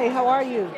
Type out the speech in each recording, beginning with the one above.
Hi, how are you?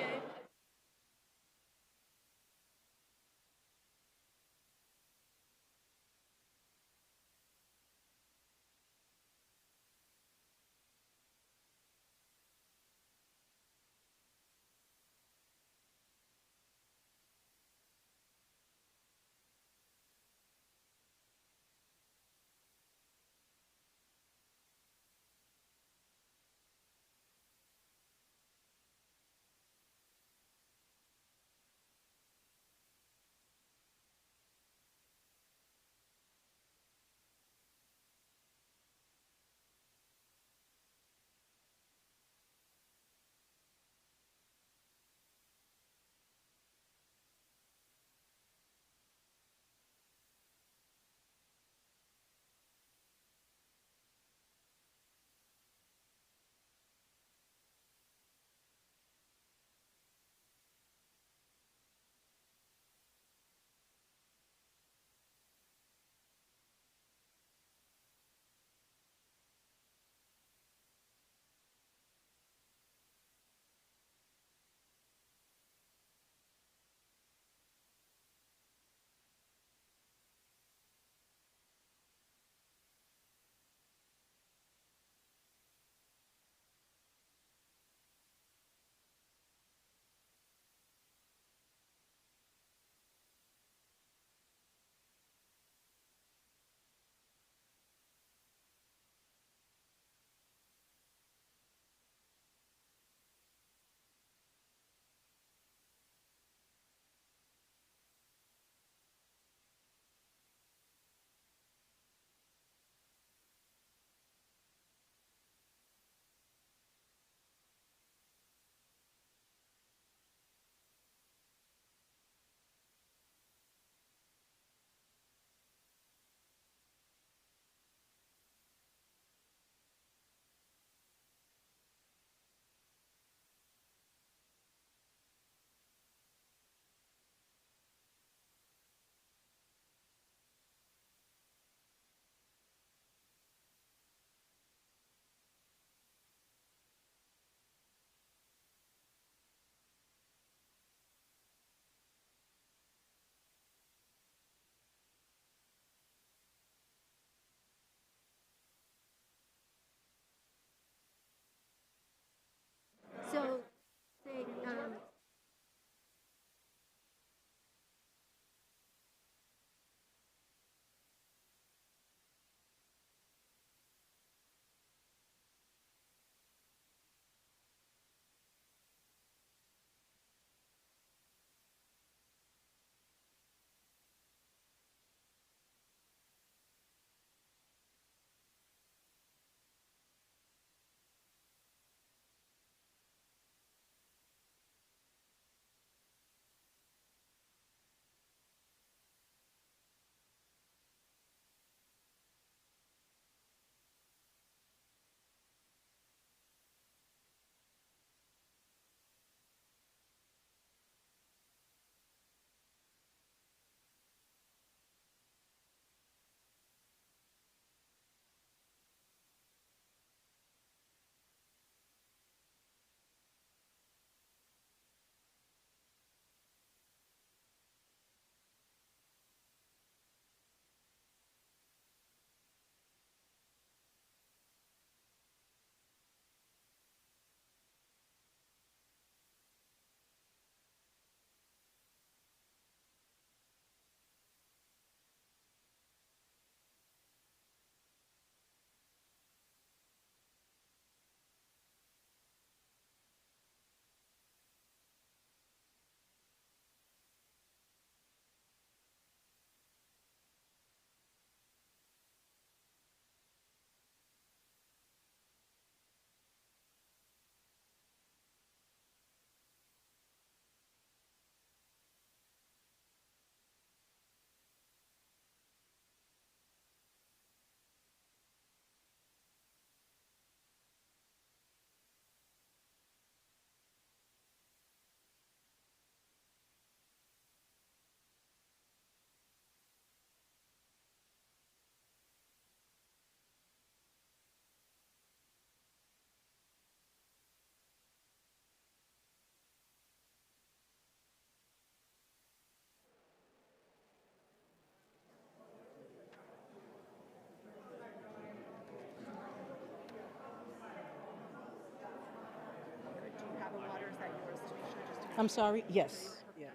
I'm sorry? Yes. Yes.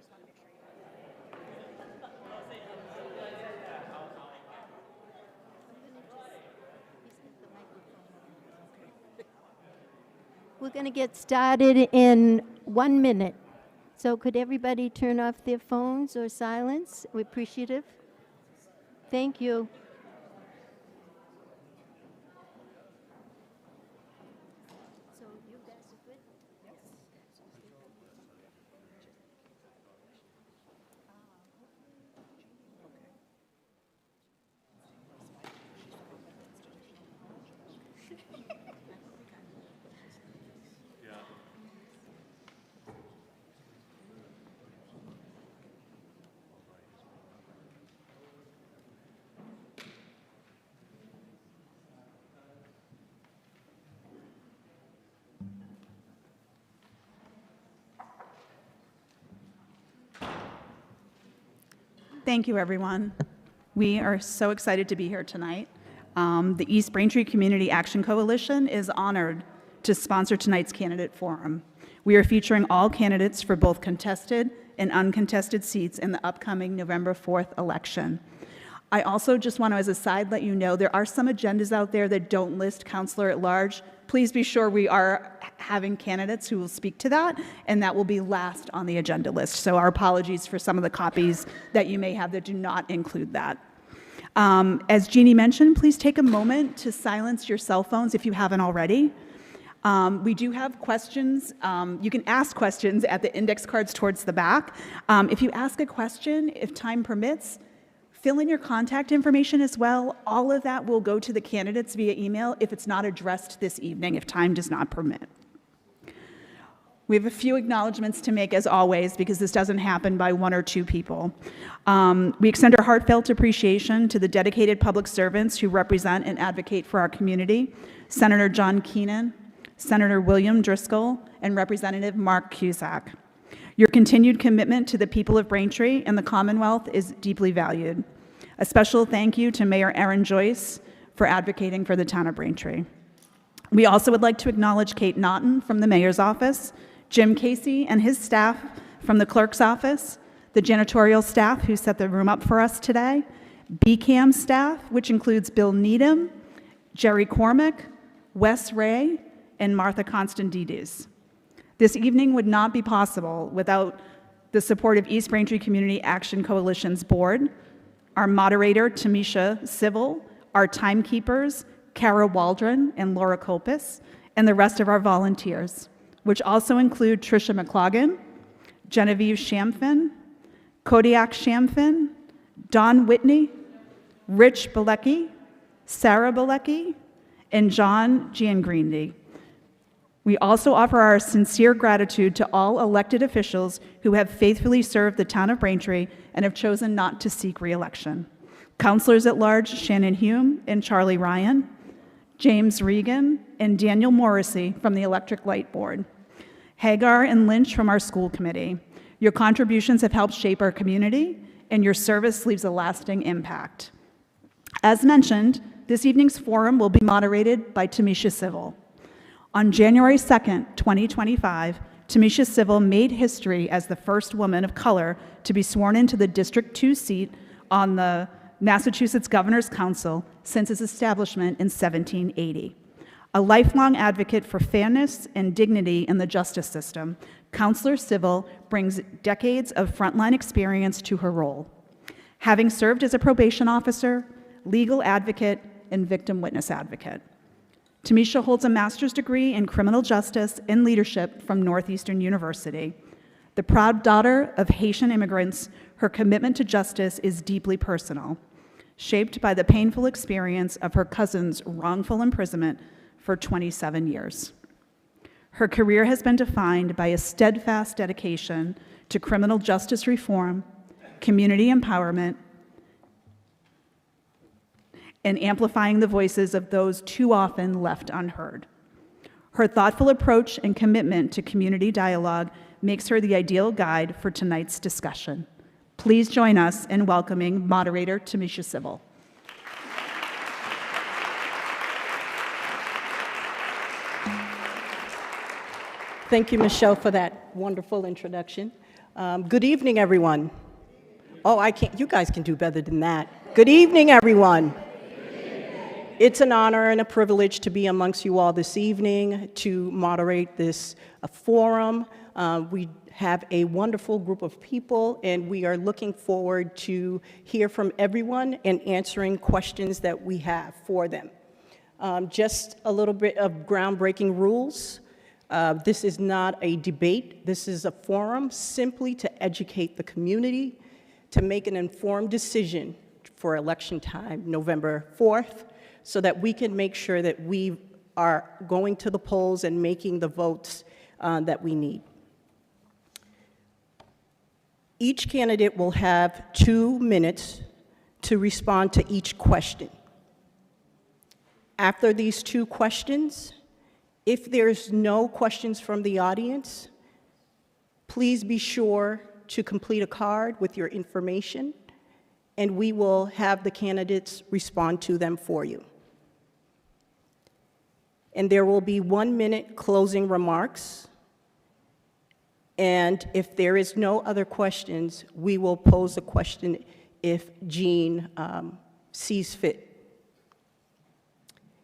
We're going to get started in 1 minute. So could everybody turn off their phones or silence? We're appreciative. Thank you. So you guys are good? Thank you, everyone. We are so excited to be here tonight. The East Braintree Community Action Coalition is honored to sponsor tonight's candidate forum. We are featuring all candidates for both contested and uncontested seats in the upcoming November 4th election. I also just want to, as a side, let you know there are some agendas out there that don't list counselor at large. Please be sure we are having candidates who will speak to that, and that will be last on the agenda list. So our apologies for some of the copies that you may have that do not include that. As Jeannie mentioned, please take a moment to silence your cell phones if you haven't already. We do have questions. You can ask questions at the index cards towards the back. If you ask a question, if time permits, fill in your contact information as well. All of that will go to the candidates via email if it's not addressed this evening, if time does not permit. We have a few acknowledgments to make, as always, because this doesn't happen by one or two people. We extend our heartfelt appreciation to the dedicated public servants who represent and advocate for our community: Senator John Keenan, Senator William Driscoll, and Representative Mark Cusack. Your continued commitment to the people of Braintree and the Commonwealth is deeply valued. A special thank you to Mayor Aaron Joyce for advocating for the town of Braintree. We also would like to acknowledge Kate Naughton from the Mayor's office, Jim Casey and his staff from the Clerk's office, the janitorial staff who set the room up for us today, BCAM staff, which includes Bill Needham, Jerry Cormick, Wes Ray, and Martha Constantides. This evening would not be possible without the support of East Braintree Community Action Coalition's board, our moderator, Tamisha Civil, our timekeepers, Kara Waldron and Laura Kopis, and the rest of our volunteers, which also include Tricia McLaughlin, Genevieve Shamfin, Kodiak Shamfin, Don Whitney, Rich Bilecki, Sarah Bilecki, and John Giangrindi. We also offer our sincere gratitude to all elected officials who have faithfully served the town of Braintree and have chosen not to seek re-election. Councilors at large Shannon Hume and Charlie Ryan, James Regan and Daniel Morrissey from the Electric Light Board, Hagar and Lynch from our school committee. Your contributions have helped shape our community, and your service leaves a lasting impact. As mentioned, this evening's forum will be moderated by Tamisha Civil. On January 2nd, 2025, Tamisha Civil made history as the first woman of color to be sworn into the District 2 seat on the Massachusetts Governor's Council since its establishment in 1780. A lifelong advocate for fairness and dignity in the justice system, Councilor Civil brings decades of frontline experience to her role, having served as a probation officer, legal advocate, and victim witness advocate. Tamisha holds a master's degree in criminal justice and leadership from Northeastern University. The proud daughter of Haitian immigrants, her commitment to justice is deeply personal, shaped by the painful experience of her cousin's wrongful imprisonment for 27 years. Her career has been defined by a steadfast dedication to criminal justice reform, community empowerment, and amplifying the voices of those too often left unheard. Her thoughtful approach and commitment to community dialogue makes her the ideal guide for tonight's discussion. Please join us in welcoming moderator Tamisha Civil. Thank you, Michelle, for that wonderful introduction. Good evening, everyone. Oh, I can't, you guys can do better than that. Good evening, everyone. It's an honor and a privilege to be amongst you all this evening to moderate this forum. We have a wonderful group of people, and we are looking forward to hear from everyone and answering questions that we have for them. Just a little bit of groundbreaking rules. This is not a debate. This is a forum simply to educate the community, to make an informed decision for election time, November 4th, so that we can make sure that we are going to the polls and making the votes that we need. Each candidate will have 2 minutes to respond to each question. After these 2 questions, if there's no questions from the audience, please be sure to complete a card with your information, and we will have the candidates respond to them for you. And there will be 1-minute closing remarks. And if there is no other questions, we will pose a question if Jean sees fit.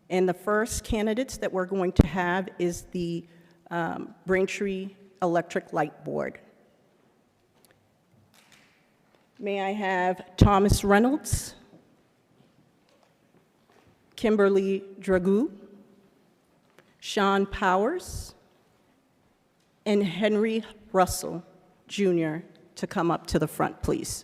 And the first candidates that we're going to have is the Braintree Electric Light Board. May I have Thomas Reynolds, Kimberly Dragoo, Sean Powers, and Henry Russell, Jr. to come up to the front, please.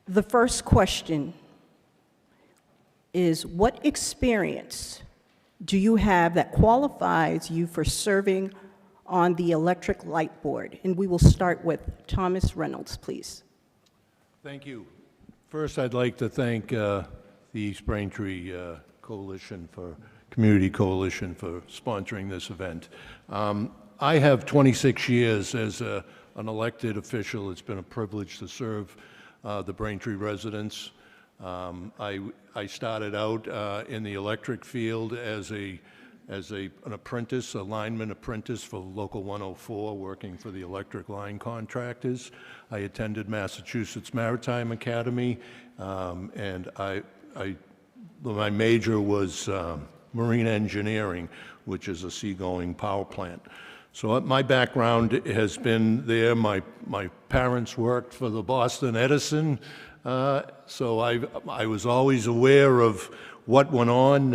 The first question is, what experience do you have that qualifies you for serving on the Electric Light Board? And we will start with Thomas Reynolds, please. Thank you. First, I'd like to thank the East Braintree Community Coalition for sponsoring this event. I have 26 years as an elected official. It's been a privilege to serve the Braintree residents. I started out in the electric field as an apprentice, a lineman apprentice for Local 104, working for the electric line contractors. I attended Massachusetts Maritime Academy, and my major was marine engineering, which is a seagoing power plant. So my background has been there. My parents worked for the Boston Edison, so I was always aware of what went on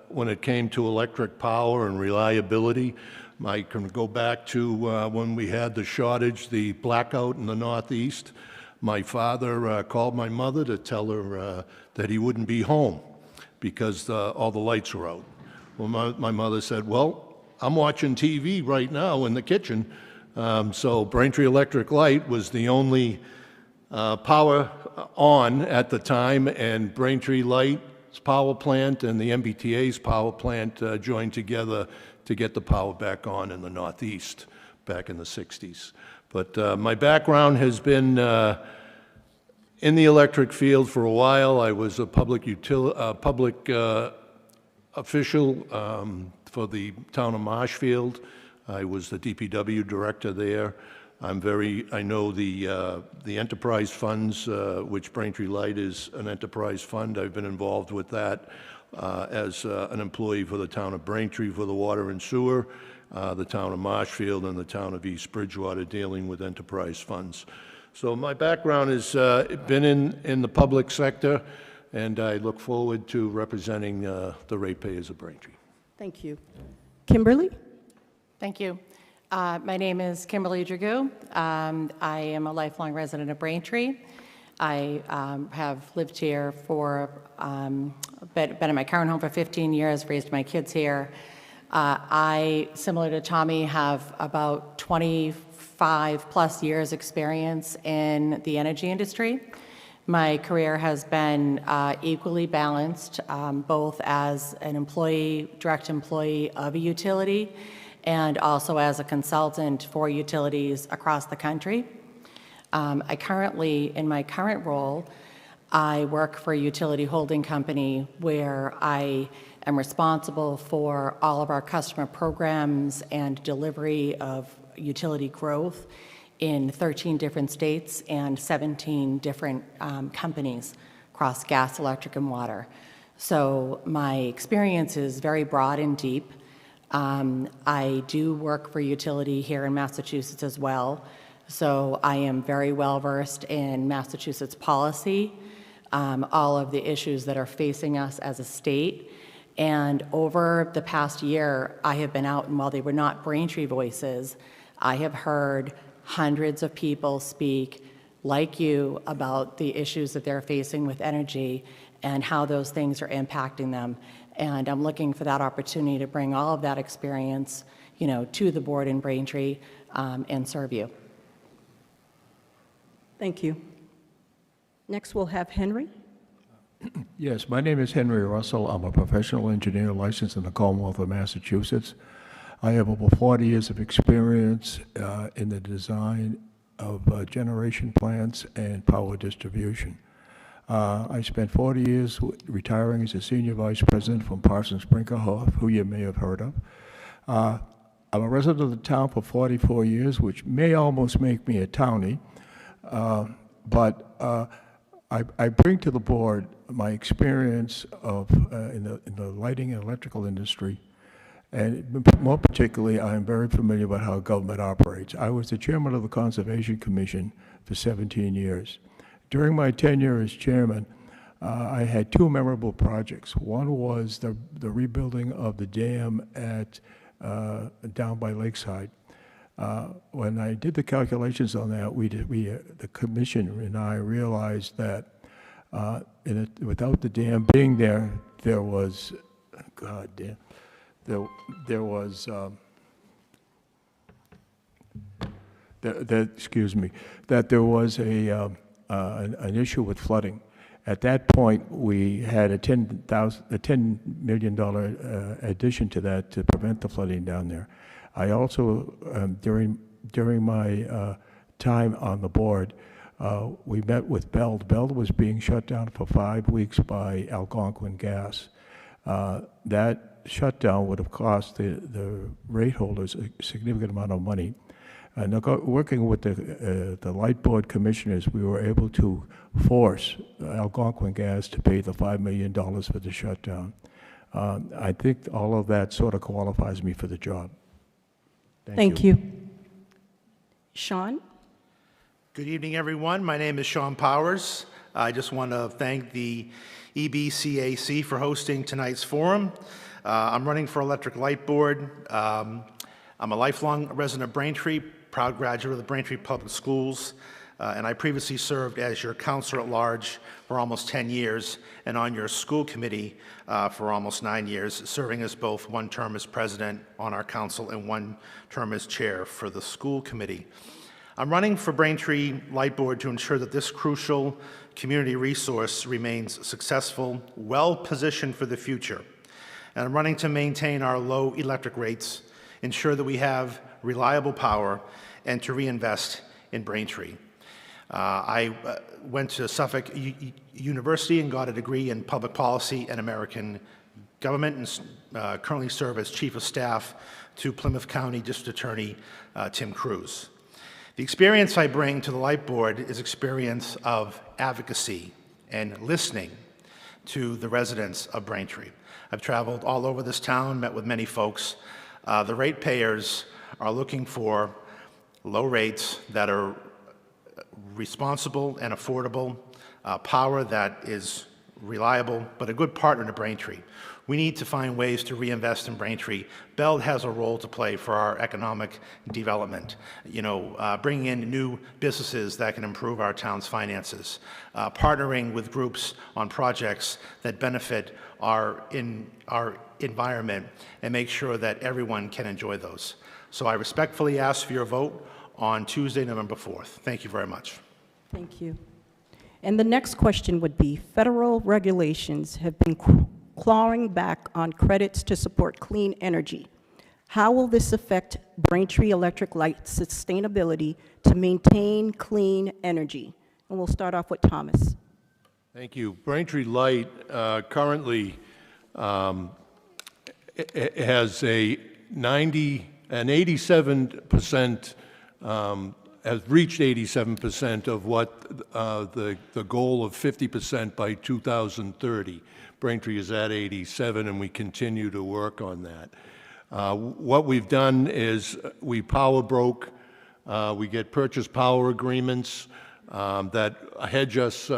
when it came to electric power and reliability. I can go back to when we had the shortage, the blackout in the Northeast. My father called my mother to tell her that he wouldn't be home because all the lights were out. Well, my mother said, well, I'm watching TV right now in the kitchen. So Braintree Electric Light was the only power on at the time, and Braintree Light's power plant and the MBTA's power plant joined together to get the power back on in the Northeast back in the 60s. But my background has been in the electric field for a while. I was a public official for the town of Marshfield. I was the DPW director there. I know the enterprise funds, which Braintree Light is an enterprise fund. I've been involved with that as an employee for the town of Braintree for the water and sewer, the town of Marshfield, and the town of East Bridgewater dealing with enterprise funds. So my background has been in the public sector, and I look forward to representing the ratepayers of Braintree. Thank you. Kimberly? Thank you. My name is Kimberly Dragoo. I am a lifelong resident of Braintree. I have lived here for, been in my current home for 15 years, raised my kids here. I, similar to Tommy, have about 25 plus years experience in the energy industry. My career has been equally balanced, both as an employee, direct employee of a utility, and also as a consultant for utilities across the country. I currently, in my current role, I work for a utility holding company where I am responsible for all of our customer programs and delivery of utility growth in 13 different states and 17 different companies across gas, electric, and water. So my experience is very broad and deep. I do work for a utility here in Massachusetts as well, so I am very well versed in Massachusetts policy, all of the issues that are facing us as a state. And over the past year, I have been out, and while they were not Braintree voices, I have heard hundreds of people speak like you about the issues that they're facing with energy and how those things are impacting them. And I'm looking for that opportunity to bring all of that experience, to the board in Braintree and serve you. Thank you. Next, we'll have Henry. Yes, my name is Henry Russell. I'm a professional engineer licensed in the Commonwealth of Massachusetts. I have over 40 years of experience in the design of generation plants and power distribution. I spent 40 years retiring as a senior vice president from Parsons Brinckerhoff, who you may have heard of. I'm a resident of the town for 44 years, which may almost make me a townie, but I bring to the board my experience in the lighting and electrical industry, and more particularly, I am very familiar with how government operates. I was the chairman of the Conservation Commission for 17 years. During my tenure as chairman, I had two memorable projects. One was the rebuilding of the dam down by Lakeside. When I did the calculations on that, the commission and I realized that without the dam being there, there was, God damn, there was, excuse me, that there was an issue with flooding. At that point, we had a $10 million addition to that to prevent the flooding down there. I also, during my time on the board, we met with BELD. BELD was being shut down for 5 weeks by Algonquin Gas. That shutdown would have cost the rate holders a significant amount of money. Working with the light board commissioners, we were able to force Algonquin Gas to pay the $5 million for the shutdown. I think all of that sort of qualifies me for the job. Thank you. Sean? Good evening, everyone. My name is Sean Powers. I just want to thank the EBCAC for hosting tonight's forum. I'm running for electric light board. I'm a lifelong resident of Braintree, proud graduate of the Braintree Public Schools, and I previously served as your counselor at large for almost 10 years and on your school committee for almost 9 years, serving as both one term as president on our council and one term as chair for the school committee. I'm running for Braintree Light Board to ensure that this crucial community resource remains successful, well-positioned for the future. And I'm running to maintain our low electric rates, ensure that we have reliable power, and to reinvest in Braintree. I went to Suffolk University and got a degree in public policy and American government, and currently serve as Chief of Staff to Plymouth County District Attorney Tim Cruz. The experience I bring to the Light Board is experience of advocacy and listening to the residents of Braintree. I've traveled all over this town, met with many folks. The ratepayers are looking for low rates that are responsible and affordable, power that is reliable, but a good partner to Braintree. We need to find ways to reinvest in Braintree. Bell has a role to play for our economic development. Bringing in new businesses that can improve our town's finances, partnering with groups on projects that benefit our environment and make sure that everyone can enjoy those. So I respectfully ask for your vote on Tuesday, November 4th. Thank you very much. Thank you. And the next question would be, federal regulations have been clawing back on credits to support clean energy. How will this affect Braintree Electric Light sustainability to maintain clean energy? And we'll start off with Thomas. Thank you. Braintree Light currently has an 87%, has reached 87% of what the goal of 50% by 2030. Braintree is at 87, and we continue to work on that. What we've done is we power broke. We get purchase power agreements that hedge us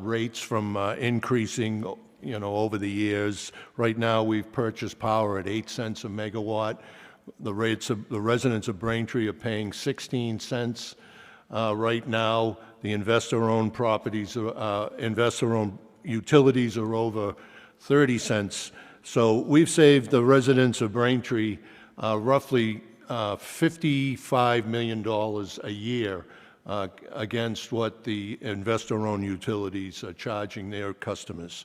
rates from increasing, over the years. Right now, we've purchased power at 8 cents a megawatt. The residents of Braintree are paying 16 cents right now. The investor-owned properties, investor-owned utilities are over 30 cents. So we've saved the residents of Braintree roughly $55 million a year against what the investor-owned utilities are charging their customers.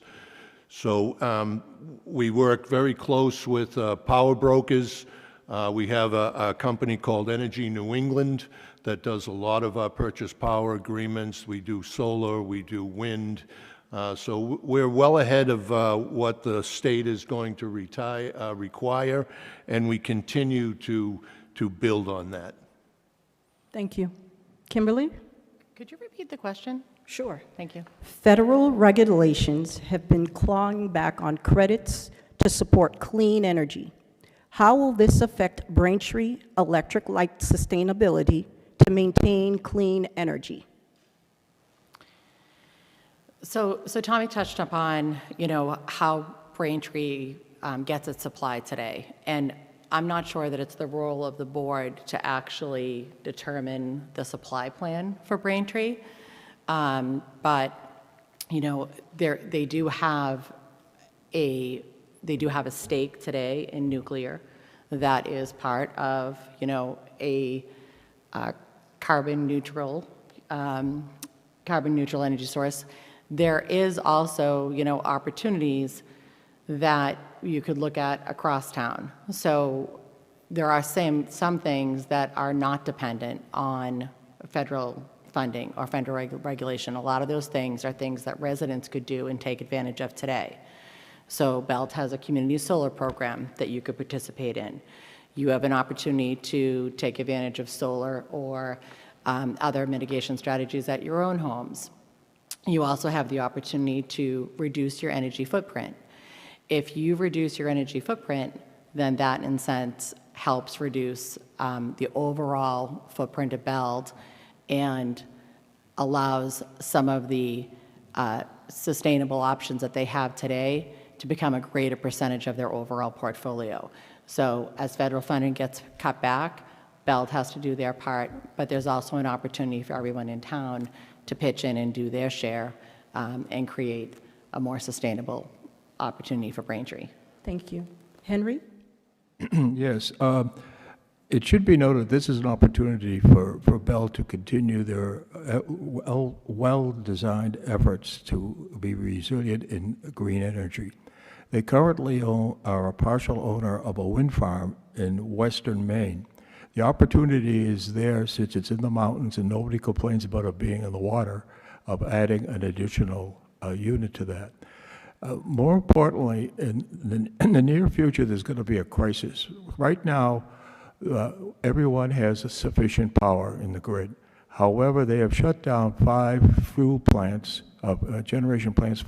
So we work very close with power brokers. We have a company called Energy New England that does a lot of our purchase power agreements. We do solar, we do wind. So we're well ahead of what the state is going to require, and we continue to build on that. Thank you. Kimberly? Could you repeat the question? Sure. Thank you. Federal regulations have been clawing back on credits to support clean energy. How will this affect Braintree Electric Light sustainability to maintain clean energy? So Tommy touched upon, how Braintree gets its supply today. And I'm not sure that it's the role of the board to actually determine the supply plan for Braintree. But, they do have a stake today in nuclear that is part of, a carbon neutral energy source. There is also, opportunities that you could look at across town. So there are some things that are not dependent on federal funding or federal regulation. A lot of those things are things that residents could do and take advantage of today. So BELT has a community solar program that you could participate in. You have an opportunity to take advantage of solar or other mitigation strategies at your own homes. You also have the opportunity to reduce your energy footprint. If you reduce your energy footprint, then that in a sense helps reduce the overall footprint of BELT and allows some of the sustainable options that they have today to become a greater percentage of their overall portfolio. So as federal funding gets cut back, BELT has to do their part, but there's also an opportunity for everyone in town to pitch in and do their share and create a more sustainable opportunity for Braintree. Thank you. Henry? Yes. It should be noted this is an opportunity for Bell to continue their well-designed efforts to be resilient in green energy. They currently are a partial owner of a wind farm in western Maine. The opportunity is there since it's in the mountains and nobody complains about it being in the water, of adding an additional unit to that. More importantly, in the near future, there's going to be a crisis. Right now, everyone has sufficient power in the grid. However, they have shut down 5 fuel plants, generation plants,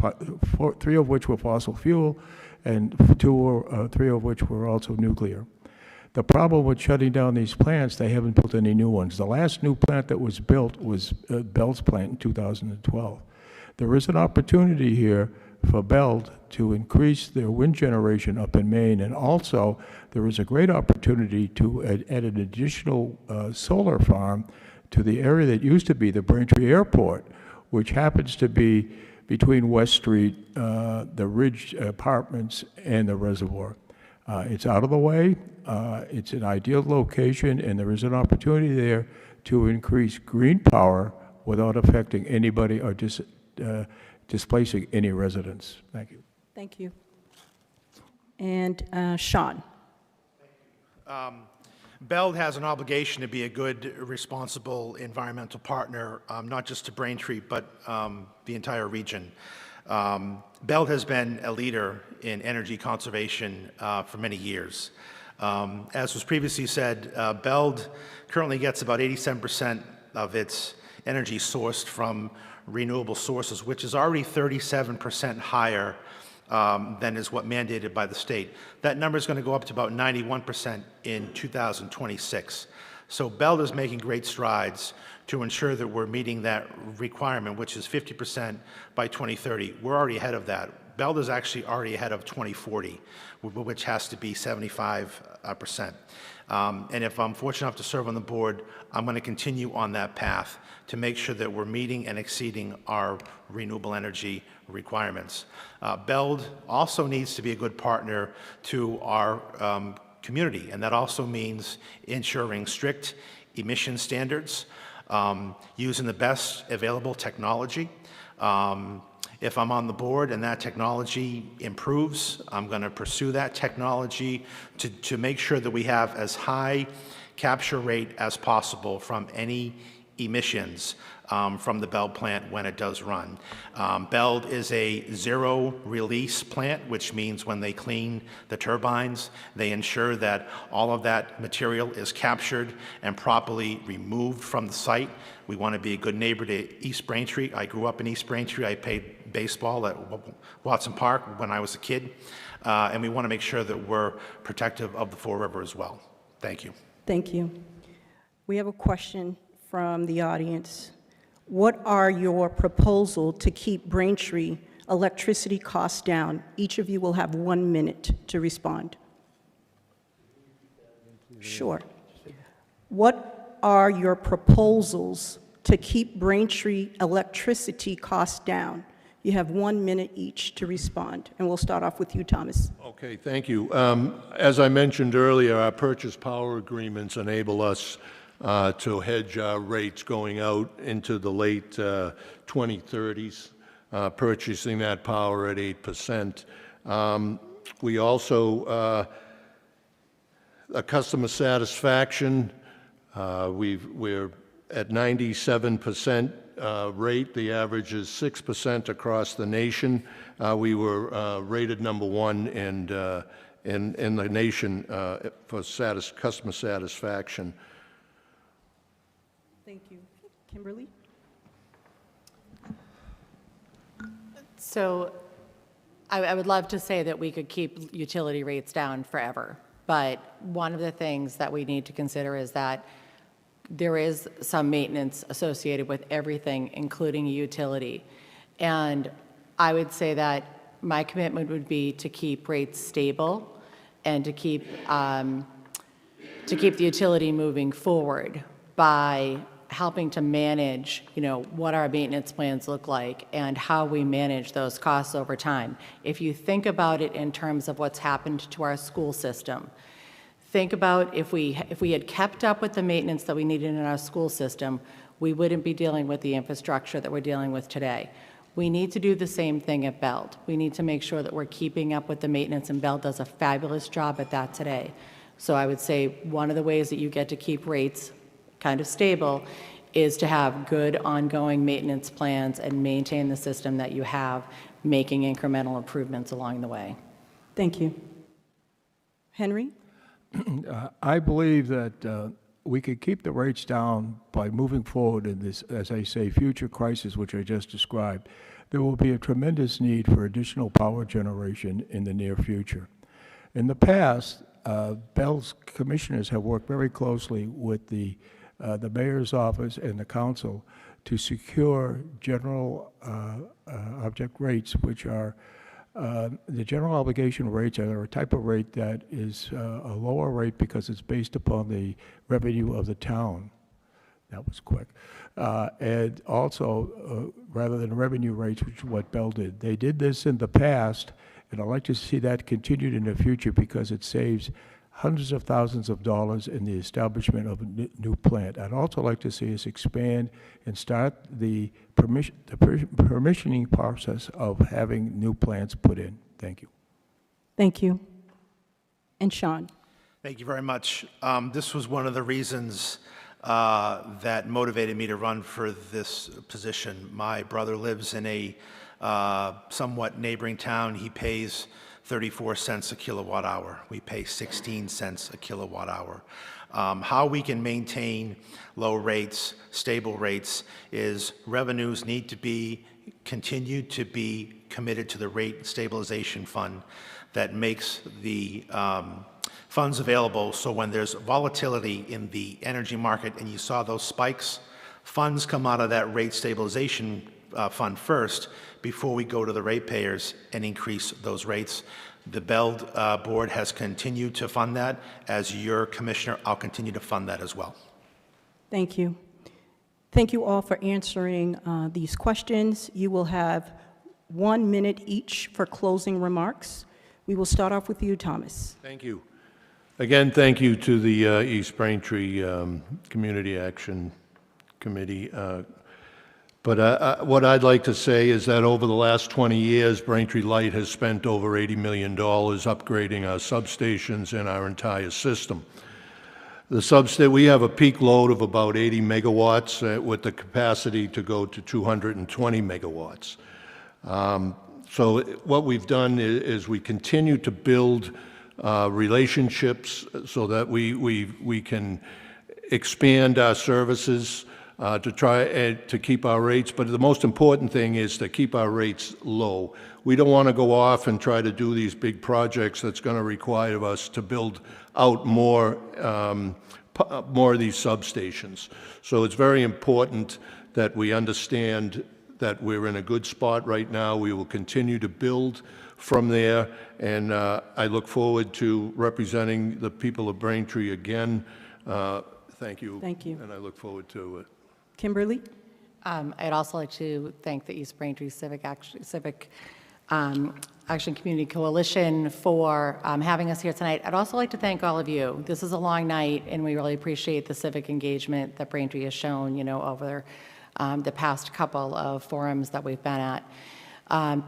3 of which were fossil fuel, and 3 of which were also nuclear. The problem with shutting down these plants, they haven't built any new ones. The last new plant that was built was Bell's plant in 2012. There is an opportunity here for Beld to increase their wind generation up in Maine. And also, there is a great opportunity to add an additional solar farm to the area that used to be the Braintree Airport, which happens to be between West Street, the Ridge Apartments, and the reservoir. It's out of the way, it's an ideal location, and there is an opportunity there to increase green power without affecting anybody or displacing any residents. Thank you. Thank you. And Sean. Beld has an obligation to be a good, responsible environmental partner, not just to Braintree, but the entire region. Beld has been a leader in energy conservation for many years. As was previously said, Beld currently gets about 87% of its energy sourced from renewable sources, which is already 37% higher than is what mandated by the state. That number is going to go up to about 91% in 2026. So Beld is making great strides to ensure that we're meeting that requirement, which is 50% by 2030. We're already ahead of that. Beld is actually already ahead of 2040, which has to be 75%. And if I'm fortunate enough to serve on the board, I'm going to continue on that path to make sure that we're meeting and exceeding our renewable energy requirements. Beld also needs to be a good partner to our community, and that also means ensuring strict emission standards, using the best available technology. If I'm on the board and that technology improves, I'm going to pursue that technology to make sure that we have as high capture rate as possible from any emissions from the Beld plant when it does run. Beld is a zero release plant, which means when they clean the turbines, they ensure that all of that material is captured and properly removed from the site. We want to be a good neighbor to East Braintree. I grew up in East Braintree. I played baseball at Watson Park when I was a kid. And we want to make sure that we're protective of the Fall River as well. Thank you. Thank you. We have a question from the audience. What are your proposals to keep Braintree electricity costs down? Each of you will have 1 minute to respond. Sure. What are your proposals to keep Braintree electricity costs down? You have 1 minute each to respond, and we'll start off with you, Thomas. Okay, thank you. As I mentioned earlier, our purchase power agreements enable us to hedge our rates going out into the late 2030s, purchasing that power at 8%. We also, customer satisfaction, we're at 97% rate. The average is 6% across the nation. We were rated #1 in the nation for customer satisfaction. Thank you. Kimberly? So I would love to say that we could keep utility rates down forever, but one of the things that we need to consider is that there is some maintenance associated with everything, including utility. And I would say that my commitment would be to keep rates stable and to keep the utility moving forward by helping to manage, what our maintenance plans look like and how we manage those costs over time. If you think about it in terms of what's happened to our school system, think about if we had kept up with the maintenance that we needed in our school system, we wouldn't be dealing with the infrastructure that we're dealing with today. We need to do the same thing at Beld. We need to make sure that we're keeping up with the maintenance, and Beld does a fabulous job at that today. So I would say one of the ways that you get to keep rates kind of stable is to have good ongoing maintenance plans and maintain the system that you have, making incremental improvements along the way. Thank you. Henry? I believe that we could keep the rates down by moving forward in this, as I say, future crisis, which I just described. There will be a tremendous need for additional power generation in the near future. In the past, Beld's commissioners have worked very closely with the mayor's office and the council to secure general object rates, which are the general obligation rates are a type of rate that is a lower rate because it's based upon the revenue of the town. That was quick. And also, rather than revenue rates, which is what Bell did. They did this in the past, and I'd like to see that continued in the future because it saves hundreds of thousands of dollars in the establishment of a new plant. I'd also like to see us expand and start the permissioning process of having new plants put in. Thank you. Thank you. And Sean? Thank you very much. This was one of the reasons that motivated me to run for this position. My brother lives in a somewhat neighboring town. He pays 34 cents a kilowatt hour. We pay 16 cents a kilowatt hour. How we can maintain low rates, stable rates, is revenues need to be continued to be committed to the rate stabilization fund that makes the funds available, so when there's volatility in the energy market and you saw those spikes, funds come out of that rate stabilization fund first before we go to the ratepayers and increase those rates. The Bell board has continued to fund that. As your commissioner, I'll continue to fund that as well. Thank you. Thank you all for answering these questions. You will have 1 minute each for closing remarks. We will start off with you, Thomas. Thank you. Again, thank you to the East Braintree Community Action Committee. But what I'd like to say is that over the last 20 years, Braintree Light has spent over $80 million upgrading our substations and our entire system. We have a peak load of about 80 megawatts with the capacity to go to 220 megawatts. So what we've done is we continue to build relationships so that we can expand our services to try to keep our rates, but the most important thing is to keep our rates low. We don't want to go off and try to do these big projects that's going to require us to build out more of these substations. So it's very important that we understand that we're in a good spot right now. We will continue to build from there, and I look forward to representing the people of Braintree again. Thank you. Thank you. And I look forward to it. Kimberly? I'd also like to thank the East Braintree Civic Action Community Coalition for having us here tonight. I'd also like to thank all of you. This is a long night, and we really appreciate the civic engagement that Braintree has shown, over the past couple of forums that we've been at. I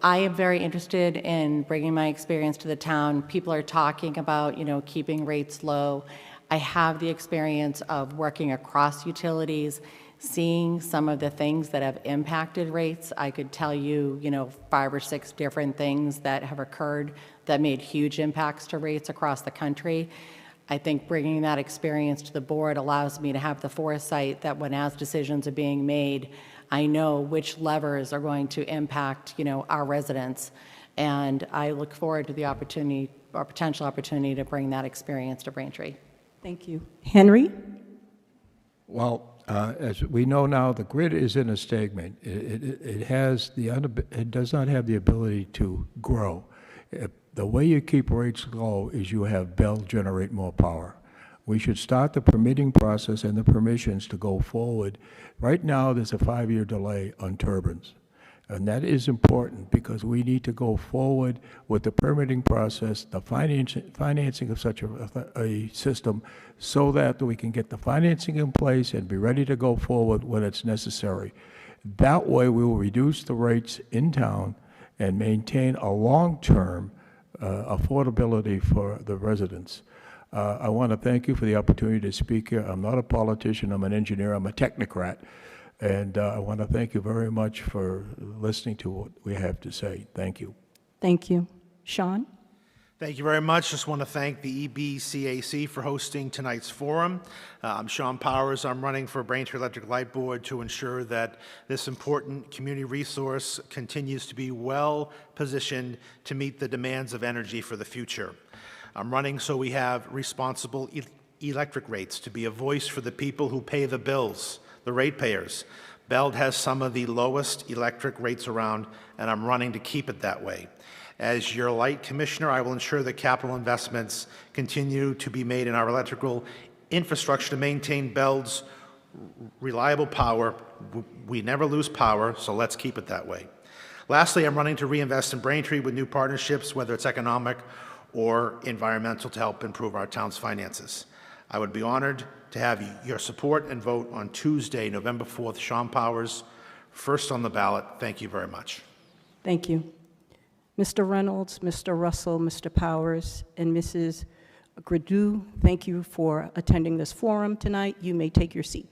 am very interested in bringing my experience to the town. People are talking about, keeping rates low. I have the experience of working across utilities, seeing some of the things that have impacted rates. I could tell you, 5 or 6 different things that have occurred that made huge impacts to rates across the country. I think bringing that experience to the board allows me to have the foresight that as decisions are being made, I know which levers are going to impact, our residents. And I look forward to the opportunity or potential opportunity to bring that experience to Braintree. Thank you. Henry? Well, as we know now, the grid is in a stagnant. It does not have the ability to grow. The way you keep rates low is you have Bell generate more power. We should start the permitting process and the permissions to go forward. Right now, there's a 5-year delay on turbines. And that is important because we need to go forward with the permitting process, the financing of such a system, so that we can get the financing in place and be ready to go forward when it's necessary. That way, we will reduce the rates in town and maintain a long-term affordability for the residents. I want to thank you for the opportunity to speak here. I'm not a politician, I'm an engineer, I'm a technocrat. And I want to thank you very much for listening to what we have to say. Thank you. Thank you. Sean? Thank you very much. Just want to thank the EBCAC for hosting tonight's forum. I'm Sean Powers. I'm running for Braintree Electric Light Board to ensure that this important community resource continues to be well positioned to meet the demands of energy for the future. I'm running so we have responsible electric rates, to be a voice for the people who pay the bills, the ratepayers. Beld has some of the lowest electric rates around, and I'm running to keep it that way. As your light commissioner, I will ensure that capital investments continue to be made in our electrical infrastructure to maintain Beld's reliable power. We never lose power, so let's keep it that way. Lastly, I'm running to reinvest in Braintree with new partnerships, whether it's economic or environmental, to help improve our town's finances. I would be honored to have your support and vote on Tuesday, November 4th. Sean Powers, first on the ballot. Thank you very much. Thank you. Mr. Reynolds, Mr. Russell, Mr. Powers, and Mrs. Gradue, thank you for attending this forum tonight. You may take your seat.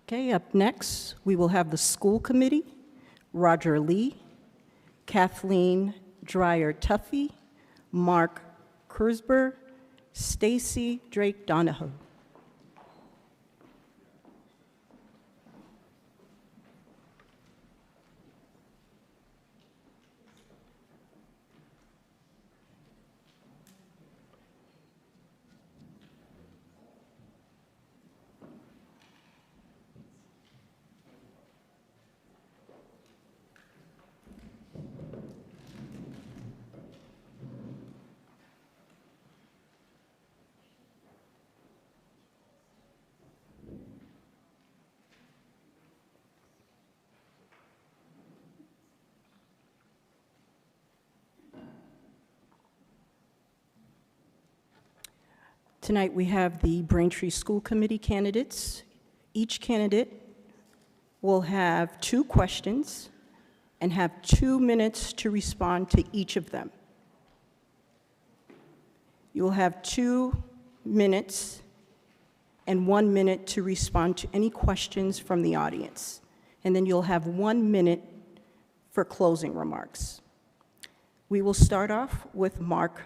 Okay, up next, we will have the school committee, Roger Lee, Kathleen Dreyer-Tuffy, Mark Kersberg, Stacy Drake Donahoe. Tonight we have the Braintree School Committee candidates. Each candidate will have 2 questions and have 2 minutes to respond to each of them. You will have 2 minutes and 1 minute to respond to any questions from the audience. And then you'll have 1 minute for closing remarks. We will start off with Mark.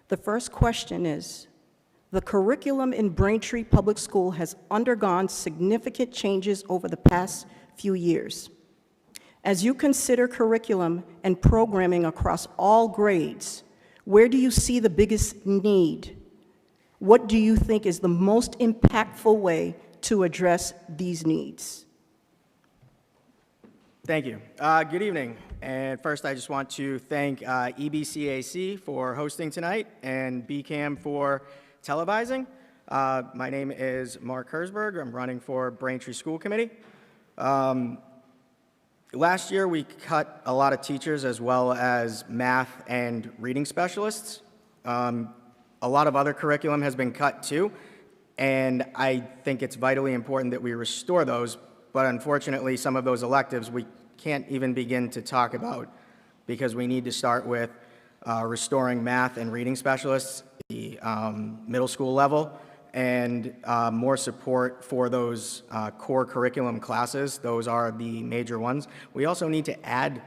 The first question is, the curriculum in Braintree Public School has undergone significant changes over the past few years. As you consider curriculum and programming across all grades, where do you see the biggest need? What do you think is the most impactful way to address these needs? Thank you. Good evening. And first, I just want to thank EBCAC for hosting tonight and BCAM for televising. My name is Mark Kersberg. I'm running for Braintree School Committee. Last year, we cut a lot of teachers as well as math and reading specialists. A lot of other curriculum has been cut too, and I think it's vitally important that we restore those, but unfortunately, some of those electives we can't even begin to talk about because we need to start with restoring math and reading specialists, the middle school level, and more support for those core curriculum classes. Those are the major ones. We also need to add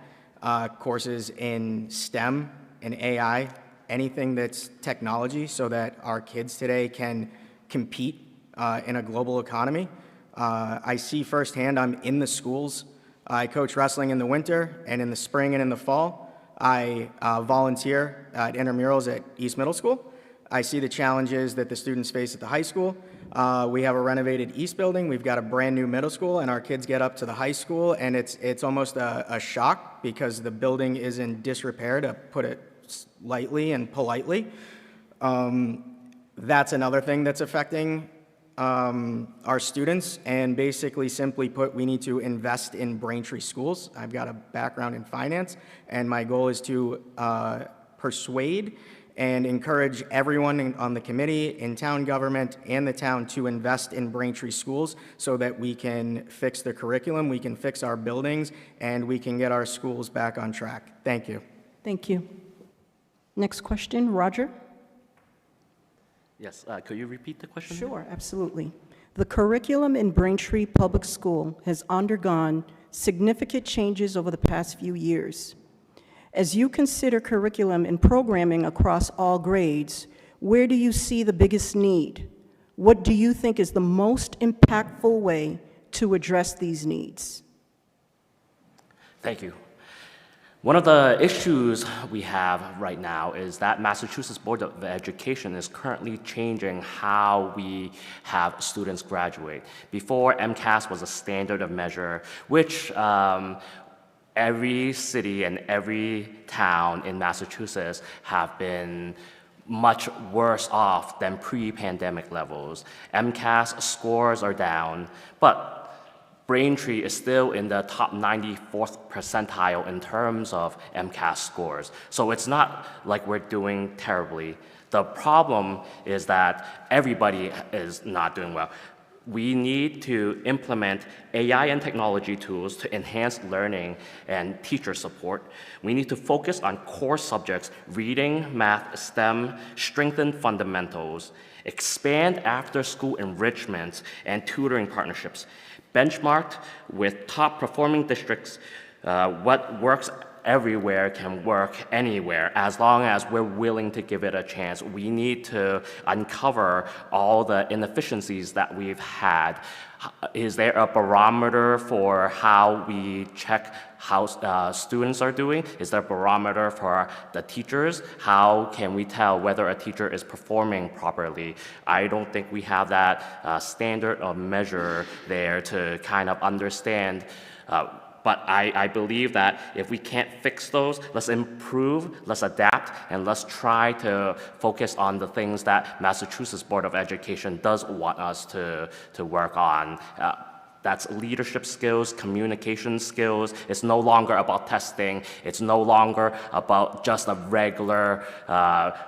courses in STEM and AI, anything that's technology, so that our kids today can compete in a global economy. I see firsthand, I'm in the schools. I coach wrestling in the winter, and in the spring and in the fall, I volunteer at intramurals at East Middle School. I see the challenges that the students face at the high school. We have a renovated East building. We've got a brand new middle school, and our kids get up to the high school, and it's almost a shock because the building is in disrepair, to put it lightly and politely. That's another thing that's affecting our students, and basically, simply put, we need to invest in Braintree schools. I've got a background in finance, and my goal is to persuade and encourage everyone on the committee, in town government, and the town to invest in Braintree schools so that we can fix the curriculum, we can fix our buildings, and we can get our schools back on track. Thank you. Thank you. Next question, Roger. Yes, could you repeat the question? Sure, absolutely. The curriculum in Braintree Public School has undergone significant changes over the past few years. As you consider curriculum and programming across all grades, Where do you see the biggest need? What do you think is the most impactful way to address these needs? Thank you. One of the issues we have right now is that Massachusetts Board of Education is currently changing how we have students graduate. Before, MCAS was a standard of measure, which every city and every town in Massachusetts have been much worse off than pre-pandemic levels. MCAS scores are down, but Braintree is still in the top 94th percentile in terms of MCAS scores. So it's not like we're doing terribly. The problem is that everybody is not doing well. We need to implement AI and technology tools to enhance learning and teacher support. We need to focus on core subjects, reading, math, STEM, strengthen fundamentals, expand after-school enrichment and tutoring partnerships, benchmarked with top-performing districts. What works everywhere can work anywhere as long as we're willing to give it a chance. We need to uncover all the inefficiencies that we've had. Is there a barometer for how we check how students are doing? Is there a barometer for the teachers? How can we tell whether a teacher is performing properly? I don't think we have that standard of measure there to kind of understand. But I believe that if we can't fix those, let's improve, let's adapt, and let's try to focus on the things that Massachusetts Board of Education does want us to work on. That's leadership skills, communication skills. It's no longer about testing. It's no longer about just a regular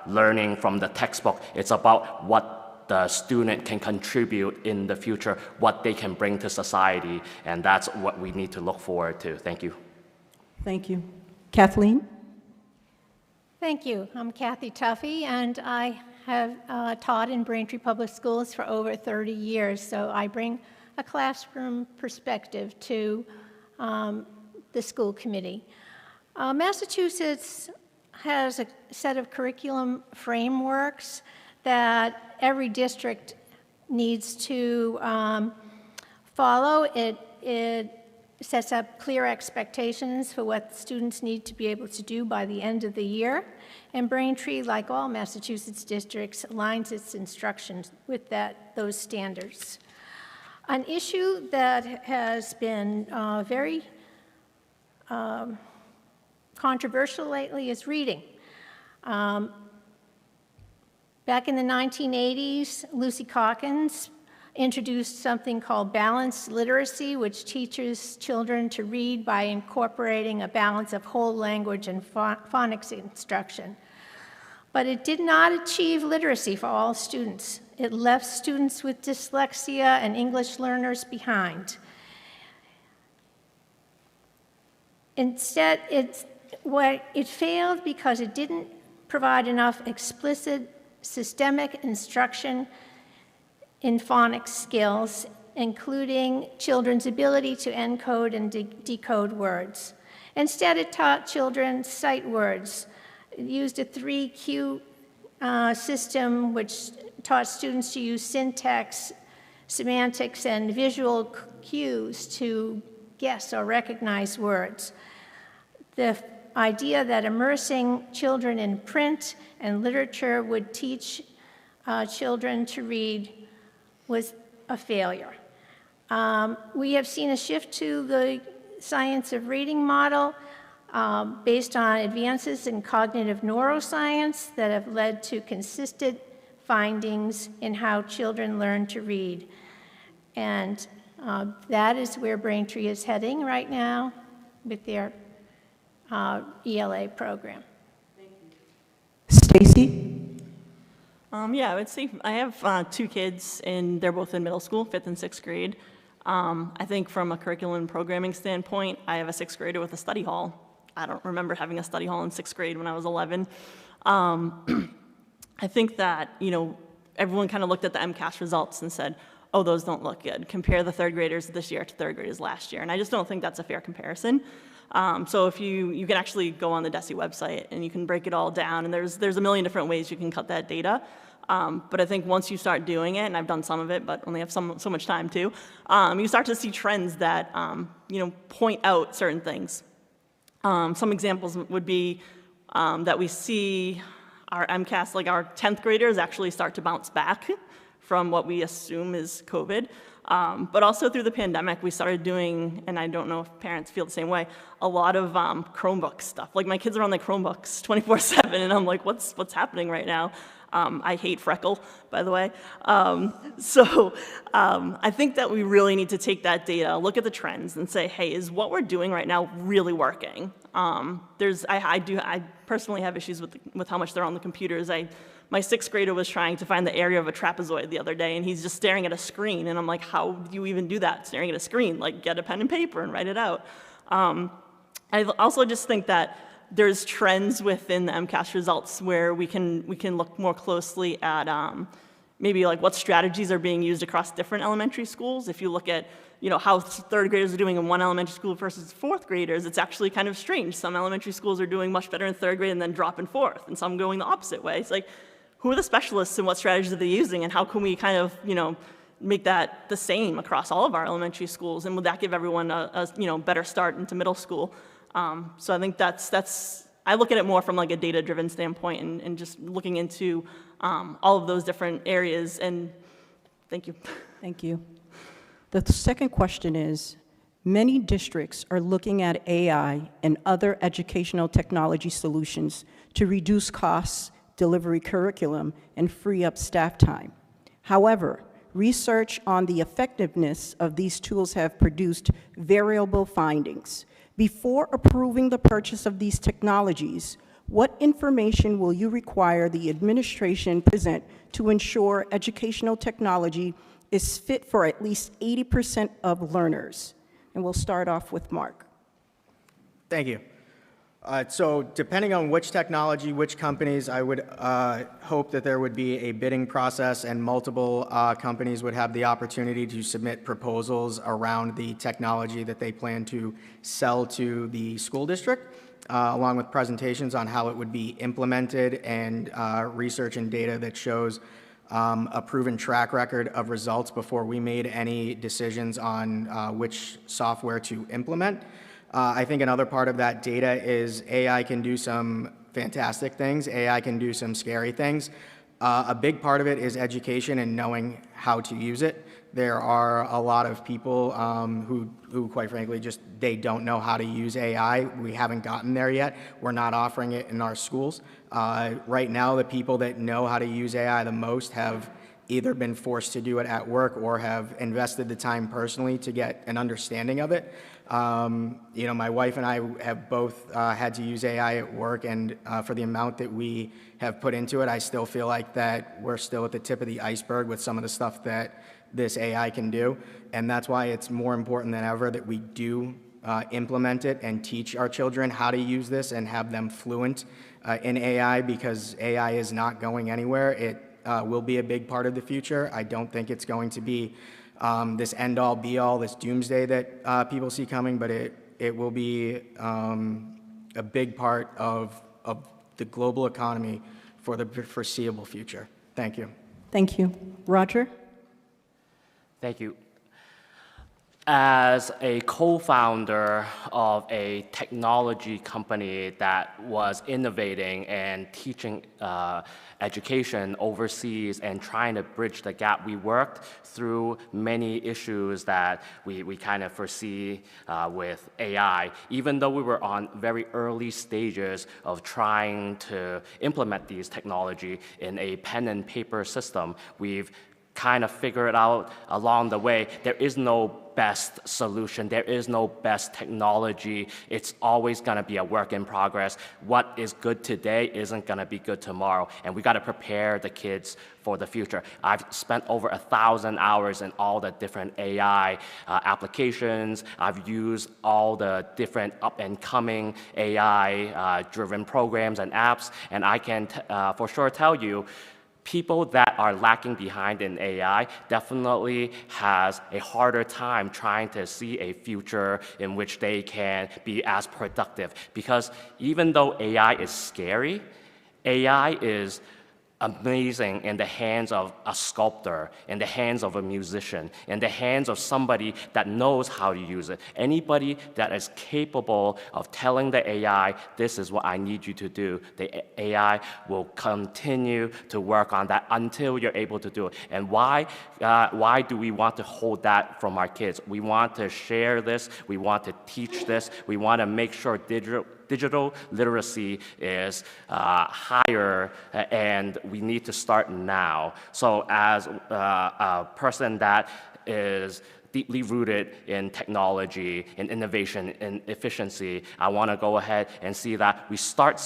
learning from the textbook. It's about what the student can contribute in the future, what they can bring to society, and that's what we need to look forward to. Thank you. Thank you. Kathleen? Thank you. I'm Kathy Tuffy, and I have taught in Braintree Public Schools for over 30 years, so I bring a classroom perspective to the school committee. Massachusetts has a set of curriculum frameworks that every district needs to follow. It sets up clear expectations for what students need to be able to do by the end of the year. And Braintree, like all Massachusetts districts, aligns its instructions with those standards. An issue that has been very controversial lately is reading. Back in the 1980s, Lucy Calkins introduced something called balanced literacy, which teaches children to read by incorporating a balance of whole language and phonics instruction. But it did not achieve literacy for all students. It left students with dyslexia and English learners behind. Instead, it failed because it didn't provide enough explicit systemic instruction in phonics skills, including children's ability to encode and decode words. Instead, it taught children sight words. It used a 3Q system which taught students to use syntax, semantics, and visual cues to guess or recognize words. The idea that immersing children in print and literature would teach children to read was a failure. We have seen a shift to the science of reading model based on advances in cognitive neuroscience that have led to consistent findings in how children learn to read. And that is where Braintree is heading right now with their ELA program. Stacy? Yeah, I would say I have two kids, and they're both in middle school, 5th and 6th grade. I think from a curriculum programming standpoint, I have a 6th grader with a study hall. I don't remember having a study hall in 6th grade when I was 11. I think that, everyone kind of looked at the MCAS results and said, oh, those don't look good. Compare the 3rd graders this year to 3rd graders last year. And I just don't think that's a fair comparison. So if you can actually go on the DESE website and you can break it all down, and there's a million different ways you can cut that data. But I think once you start doing it, and I've done some of it, but only have so much time too, you start to see trends that point out certain things. Some examples would be that we see our MCAS, like our 10th graders, actually start to bounce back from what we assume is COVID. But also through the pandemic, we started doing, and I don't know if parents feel the same way, a lot of Chromebook stuff. Like my kids are on the Chromebooks 24/7, and I'm like, what's happening right now? I hate Freckle, by the way. I think that we really need to take that data, look at the trends, and say, hey, is what we're doing right now really working? I personally have issues with how much they're on the computers. My 6th grader was trying to find the area of a trapezoid the other day, and he's just staring at a screen, and I'm like, how do you even do that, staring at a screen? Like, get a pen and paper and write it out. I also just think that there's trends within the MCAS results where we can look more closely at maybe like what strategies are being used across different elementary schools. If you look at how 3rd graders are doing in one elementary school versus 4th graders, it's actually kind of strange. Some elementary schools are doing much better in 3rd grade and then drop in 4th, and some going the opposite way. It's like, who are the specialists and what strategies are they using, and how can we kind of make that the same across all of our elementary schools, and would that give everyone a better start into middle school? So I think that's I look at it more from like a data-driven standpoint and just looking into all of those different areas. And thank you. Thank you. The second question is, many districts are looking at AI and other educational technology solutions to reduce costs, delivery curriculum, and free up staff time. However, research on the effectiveness of these tools have produced variable findings. Before approving the purchase of these technologies, what information will you require the administration present to ensure educational technology is fit for at least 80% of learners? And we'll start off with Mark. Thank you. So depending on which technology, which companies, I would hope that there would be a bidding process and multiple companies would have the opportunity to submit proposals around the technology that they plan to sell to the school district, along with presentations on how it would be implemented and research and data that shows a proven track record of results before we made any decisions on which software to implement. I think another part of that data is AI can do some fantastic things. AI can do some scary things. A big part of it is education and knowing how to use it. There are a lot of people who quite frankly, they don't know how to use AI. We haven't gotten there yet. We're not offering it in our schools. Right now, the people that know how to use AI the most have either been forced to do it at work or have invested the time personally to get an understanding of it. My wife and I have both had to use AI at work, and for the amount that we have put into it, I still feel like that we're still at the tip of the iceberg with some of the stuff that this AI can do. And that's why it's more important than ever that we do implement it and teach our children how to use this and have them fluent in AI, because AI is not going anywhere. It will be a big part of the future. I don't think it's going to be this end-all, be-all, this doomsday that people see coming, but it will be a big part of the global economy for the foreseeable future. Thank you. Thank you. Roger? Thank you. As a co-founder of a technology company that was innovating and teaching education overseas and trying to bridge the gap, we worked through many issues that we kind of foresee with AI. Even though we were on very early stages of trying to implement these technology in a pen and paper system, we've kind of figured out along the way there is no best solution, there is no best technology. It's always going to be a work in progress. What is good today isn't going to be good tomorrow, and we got to prepare the kids for the future. I've spent over 1,000 hours in all the different AI applications. I've used all the different up-and-coming AI driven programs and apps, and I can for sure tell you, People that are lacking behind in AI definitely has a harder time trying to see a future in which they can be as productive. Because even though AI is scary, AI is amazing in the hands of a sculptor, in the hands of a musician, in the hands of somebody that knows how to use it. Anybody that is capable of telling the AI, this is what I need you to do, the AI will continue to work on that until you're able to do it. And why do we want to hold that from our kids? We want to share this, we want to teach this, we want to make sure digital literacy is higher, and we need to start now. So as a person that is deeply rooted in technology, in innovation, in efficiency, I want to go ahead and see that we start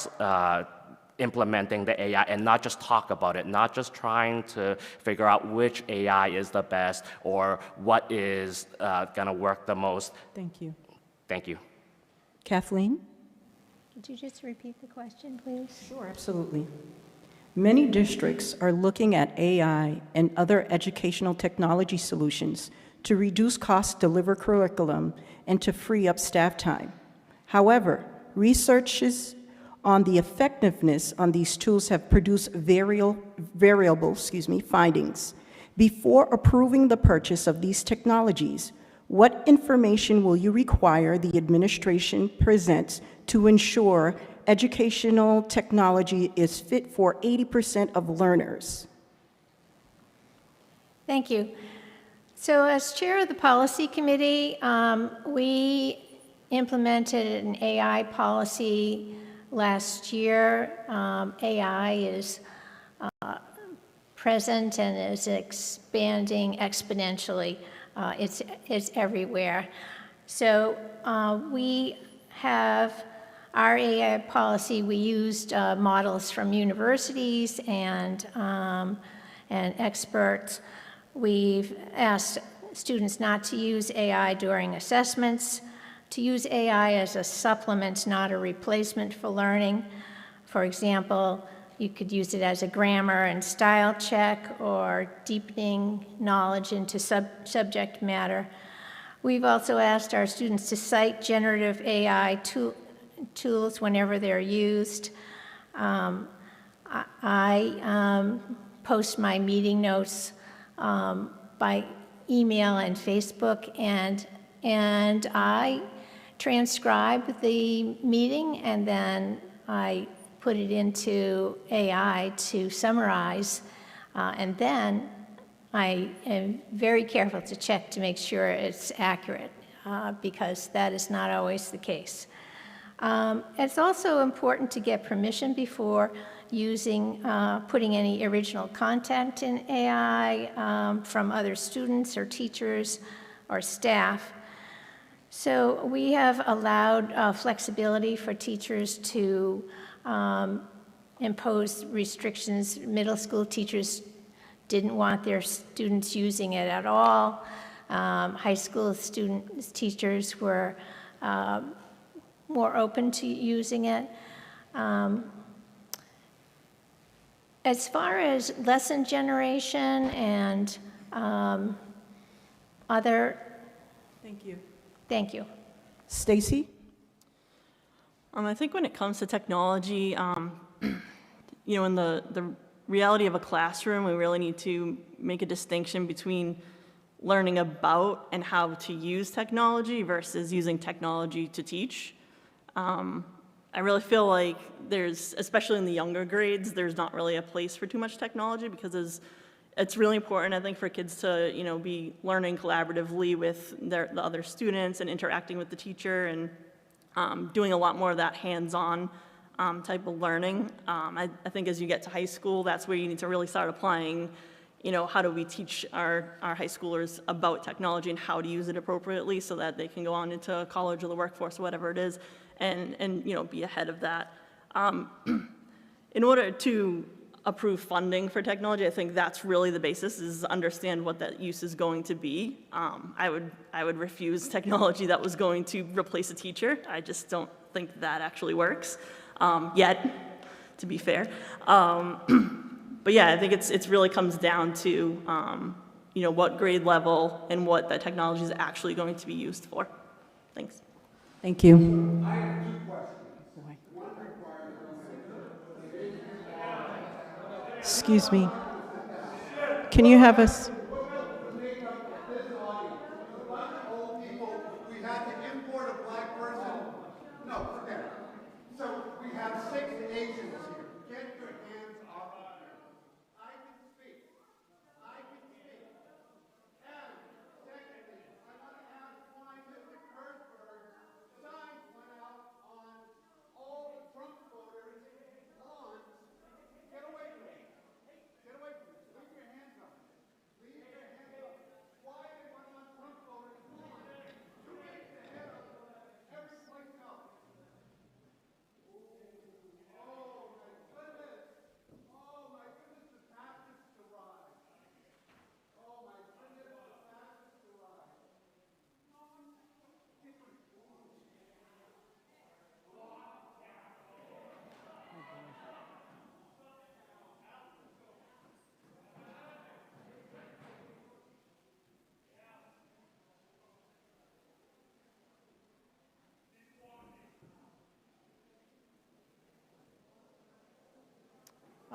implementing the AI and not just talk about it, not just trying to figure out which AI is the best or what is going to work the most. Thank you. Thank you. Kathleen? Could you just repeat the question, please? Sure, absolutely. Many districts are looking at AI and other educational technology solutions to reduce costs, deliver curriculum, and to free up staff time. However, researches on the effectiveness on these tools have produced variable findings. Before approving the purchase of these technologies, what information will you require the administration presents to ensure educational technology is fit for 80% of learners? Thank you. So as chair of the policy committee, we implemented an AI policy last year. AI is present and is expanding exponentially. It's everywhere. So we have our AI policy. We used models from universities and experts. We've asked students not to use AI during assessments, to use AI as a supplement, not a replacement for learning. For example, you could use it as a grammar and style check or deepening knowledge into subject matter. We've also asked our students to cite generative AI tools whenever they're used. I post my meeting notes by email and Facebook, and I transcribe the meeting, and then I put it into AI to summarize, and then I am very careful to check to make sure it's accurate, because that is not always the case. It's also important to get permission before putting any original content in AI from other students or teachers or staff. So we have allowed flexibility for teachers to impose restrictions. Middle school teachers didn't want their students using it at all. High school teachers were more open to using it. As far as lesson generation and other... Thank you. Thank you. Stacy? I think when it comes to technology, you know, in the reality of a classroom, we really need to make a distinction between learning about and how to use technology versus using technology to teach. I really feel like there's, especially in the younger grades, there's not really a place for too much technology because it's really important, I think, for kids to, you know, be learning collaboratively with the other students and interacting with the teacher and doing a lot more of that hands-on type of learning. I think as you get to high school, that's where you need to really start applying, you know, how do we teach our high schoolers about technology and how to use it appropriately so that they can go on into college or the workforce, whatever it is, and you know, be ahead of that. In order to approve funding for technology, I think that's really the basis, is understand what that use is going to be. I would refuse technology that was going to replace a teacher. I just don't think that actually works, yet, to be fair. But yeah, I think it's really comes down to, what grade level and what that technology is actually going to be used for. Thanks. Thank you. Excuse me. Can you have us?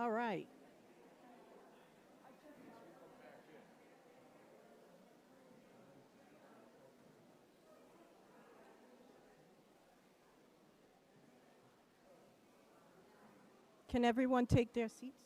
All right. Can everyone take their seats?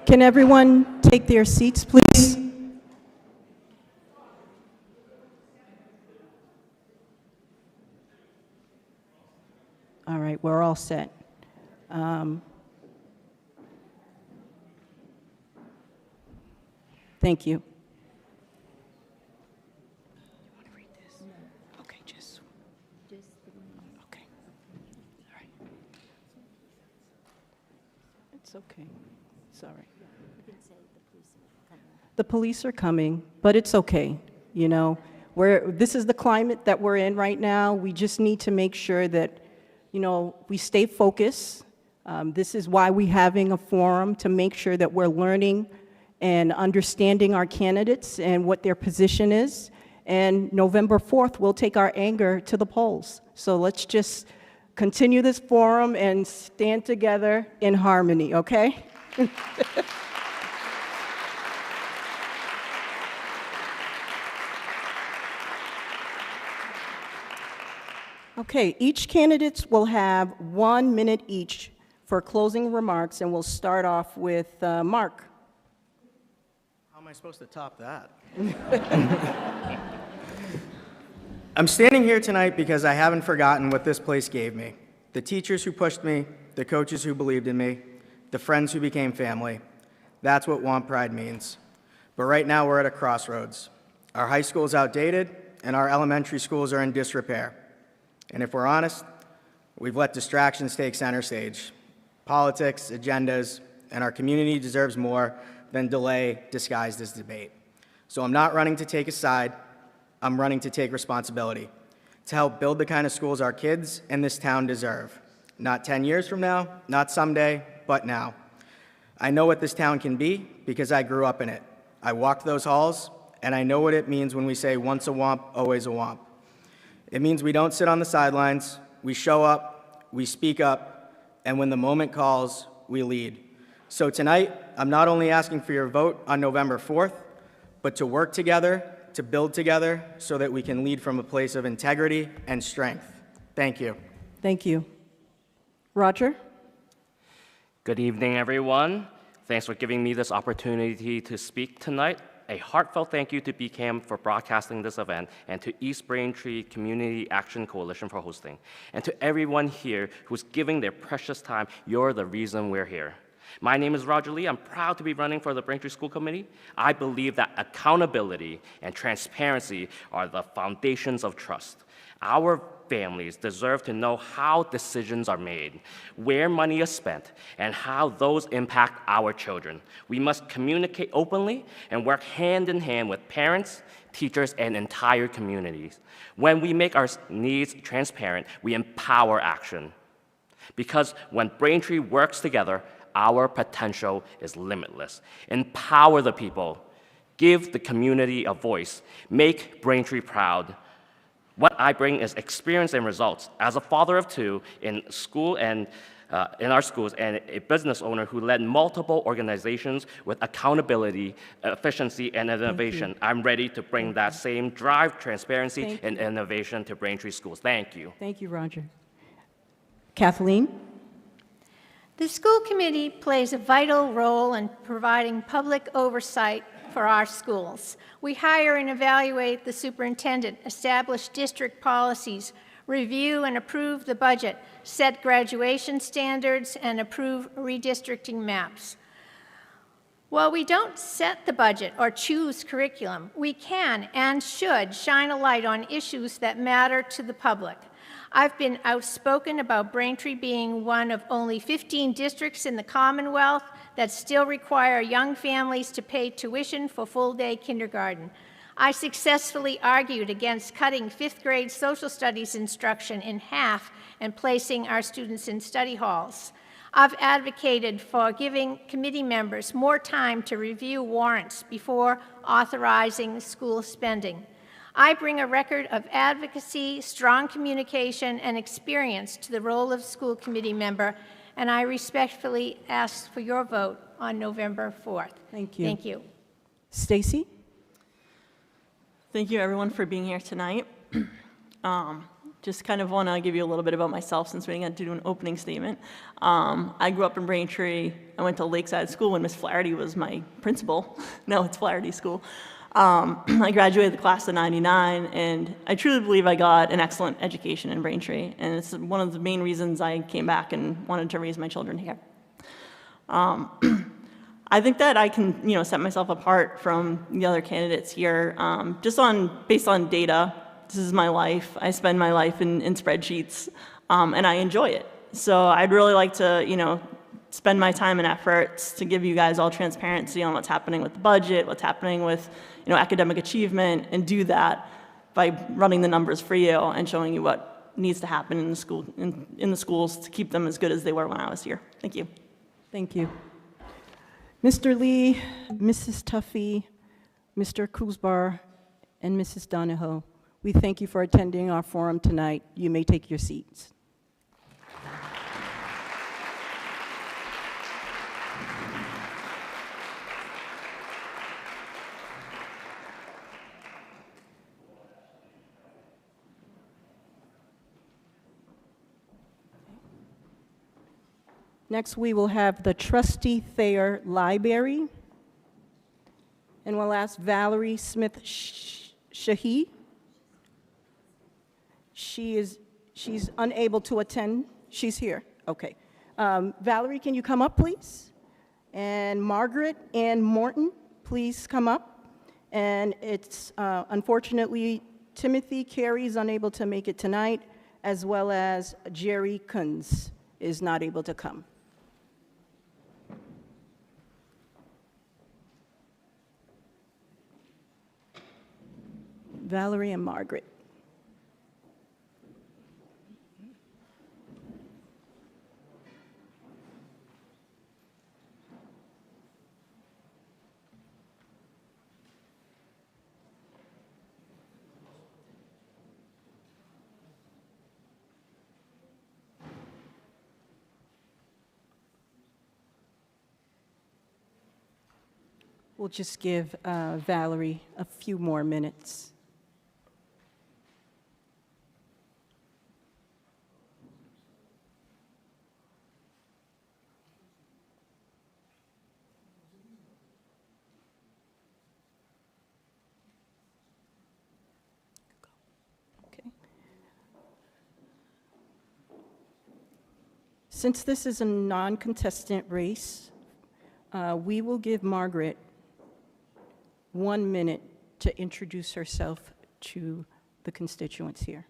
Can everyone take their seats, please? All right, we're all set. Thank you. You want to read this? Okay, just. Okay. All right. It's okay. It's all right. The police are coming, but it's okay. You know, this is the climate that we're in right now. We just need to make sure that, we stay focused. This is why we're having a forum, to make sure that we're learning and understanding our candidates and what their position is. And November 4th, we'll take our anger to the polls. So let's just continue this forum and stand together in harmony, okay? Okay, each candidate will have 1 minute each for closing remarks, and we'll start off with Mark. How am I supposed to top that? I'm standing here tonight because I haven't forgotten what this place gave me. The teachers who pushed me, the coaches who believed in me, the friends who became family. That's what Want Pride means. But right now we're at a crossroads. Our high school is outdated, and our elementary schools are in disrepair. And if we're honest, we've let distractions take center stage. Politics, agendas, and our community deserves more than delay disguised as debate. So I'm not running to take a side, I'm running to take responsibility, to help build the kind of schools our kids and this town deserve. Not 10 years from now, not someday, but now. I know what this town can be because I grew up in it. I walked those halls, and I know what it means when we say once a Womp, always a Womp. It means we don't sit on the sidelines, we show up, we speak up, and when the moment calls, we lead. So tonight, I'm not only asking for your vote on November 4th, but to work together, to build together, so that we can lead from a place of integrity and strength. Thank you. Thank you. Roger? Good evening, everyone. Thanks for giving me this opportunity to speak tonight. A heartfelt thank you to BCAM for broadcasting this event, and to East Braintree Community Action Coalition for hosting. And to everyone here who's giving their precious time, you're the reason we're here. My name is Roger Lee. I'm proud to be running for the Braintree School Committee. I believe that accountability and transparency are the foundations of trust. Our families deserve to know how decisions are made, where money is spent, and how those impact our children. We must communicate openly and work hand in hand with parents, teachers, and entire communities. When we make our needs transparent, we empower action. Because when Braintree works together, our potential is limitless. Empower the people. Give the community a voice. Make Braintree proud. What I bring is experience and results. As a father of two in school and in our schools, and a business owner who led multiple organizations with accountability, efficiency, and innovation, I'm ready to bring that same drive, transparency, and innovation to Braintree schools. Thank you. Thank you, Roger. Kathleen? The school committee plays a vital role in providing public oversight for our schools. We hire and evaluate the superintendent, establish district policies, review and approve the budget, set graduation standards, and approve redistricting maps. While we don't set the budget or choose curriculum, we can and should shine a light on issues that matter to the public. I've been outspoken about Braintree being one of only 15 districts in the Commonwealth that still require young families to pay tuition for full-day kindergarten. I successfully argued against cutting 5th grade social studies instruction in half and placing our students in study halls. I've advocated for giving committee members more time to review warrants before authorizing school spending. I bring a record of advocacy, strong communication, and experience to the role of school committee member, and I respectfully ask for your vote on November 4th. Thank you. Thank you. Stacy? Thank you, everyone, for being here tonight. Just kind of want to give you a little bit about myself since we didn't get to do an opening statement. I grew up in Braintree. I went to Lakeside School when Miss Flaherty was my principal. No, it's Flaherty School. I graduated the class of '99, and I truly believe I got an excellent education in Braintree, and it's one of the main reasons I came back and wanted to raise my children here. I think that I can, set myself apart from the other candidates here, based on data. This is my life. I spend my life in spreadsheets, and I enjoy it. So I'd really like to, spend my time and efforts to give you guys all transparency on what's happening with the budget, what's happening with, academic achievement, and do that by running the numbers for you and showing you what needs to happen in the schools to keep them as good as they were when I was here. Thank you. Thank you. Mr. Lee, Mrs. Tuffy, Mr. Kuzbar, and Mrs. Donahoe, we thank you for attending our forum tonight. You may take your seats. Next, we will have the Trustee Thayer Library, and we'll ask Valerie Smith-Shahi. She's unable to attend. She's here. Okay. Valerie, can you come up, please? And Margaret Ann Morton, please come up. And it's unfortunately Timothy Carey is unable to make it tonight, as well as Jerry Kunz is not able to come. Valerie and Margaret. We'll just give Valerie a few more minutes. Since this is a non-contestant race, We will give Margaret 1 minute to introduce herself to the constituents here.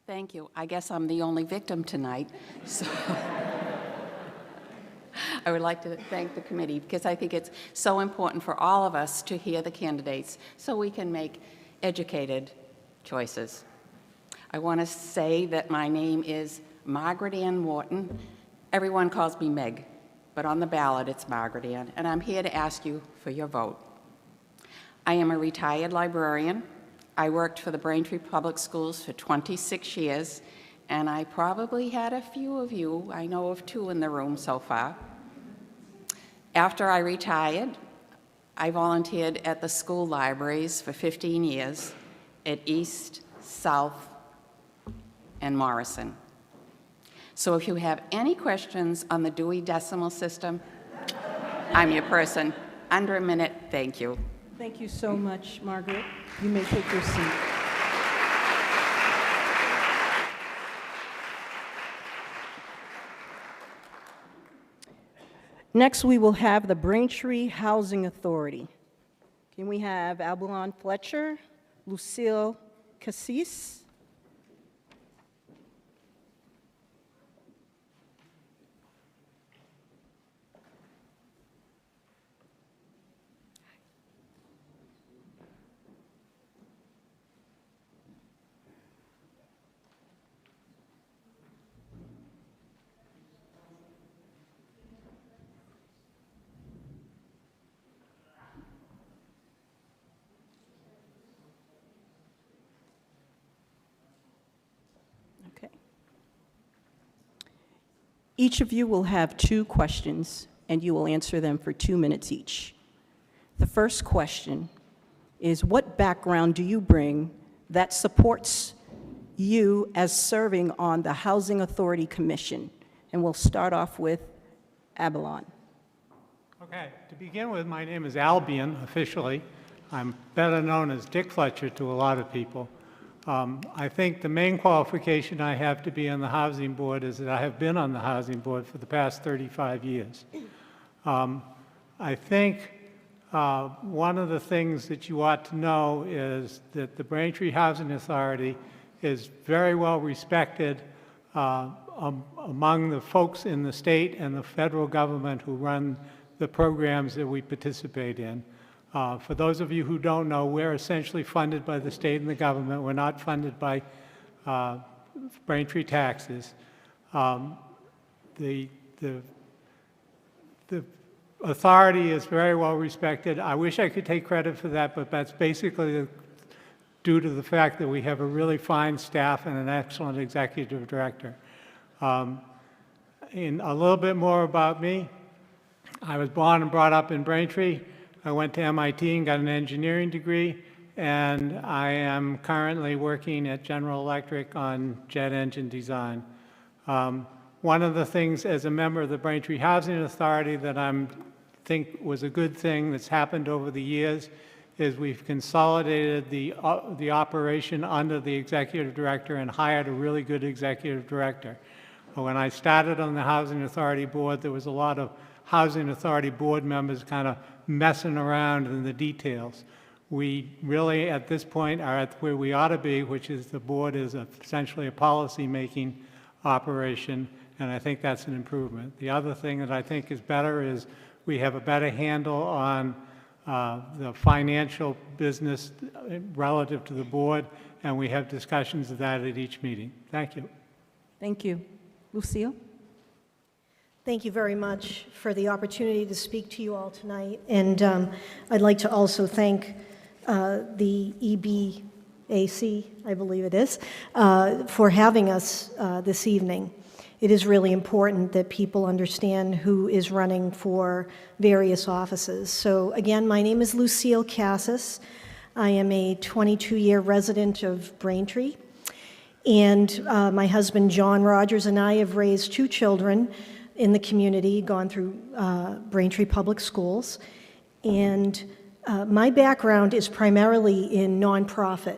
Thank you. I guess I'm the only victim tonight. So I would like to thank the committee because I think it's so important for all of us to hear the candidates so we can make educated choices. I want to say that my name is Margaret Ann Morton. Everyone calls me Meg, but on the ballot it's Margaret Ann, and I'm here to ask you for your vote. I am a retired librarian. I worked for the Braintree Public Schools for 26 years, and I probably had a few of you. I know of 2 in the room so far. After I retired, I volunteered at the school libraries for 15 years at East, South, and Morrison. So if you have any questions on the Dewey Decimal System, I'm your person. Under a minute, thank you. Thank you so much, Margaret. You may take your seat. Next, we will have the Braintree Housing Authority. Can we have Abalon Fletcher, Lucille Cassis? Okay. Each of you will have 2 questions, and you will answer them for 2 minutes each. The first question is, what background do you bring that supports you as serving on the Housing Authority Commission? And we'll start off with Abalon. Okay, to begin with, my name is Albion, officially. I'm better known as Dick Fletcher to a lot of people. I think the main qualification I have to be on the Housing Board is that I have been on the Housing Board for the past 35 years. I think one of the things that you ought to know is that the Braintree Housing Authority is very well respected among the folks in the state and the federal government who run the programs that we participate in. For those of you who don't know, we're essentially funded by the state and the government. We're not funded by Braintree taxes. The authority is very well respected. I wish I could take credit for that, but that's basically due to the fact that we have a really fine staff and an excellent executive director. In a little bit more about me, I was born and brought up in Braintree. I went to MIT and got an engineering degree, and I am currently working at General Electric on jet engine design. One of the things as a member of the Braintree Housing Authority that I think was a good thing that's happened over the years is we've consolidated the operation under the executive director and hired a really good executive director. When I started on the Housing Authority Board, there was a lot of Housing Authority Board members kind of messing around in the details. We really, at this point, are at where we ought to be, which is the board is essentially a policy-making operation, and I think that's an improvement. The other thing that I think is better is we have a better handle on the financial business relative to the board, and we have discussions of that at each meeting. Thank you. Thank you. Lucille? Thank you very much for the opportunity to speak to you all tonight. And I'd like to also thank the EBAC, I believe it is, for having us this evening. It is really important that people understand who is running for various offices. So again, my name is Lucille Cassis. I am a 22-year resident of Braintree. And my husband, John Rogers, and I have raised 2 children in the community, gone through Braintree Public Schools. And my background is primarily in nonprofit.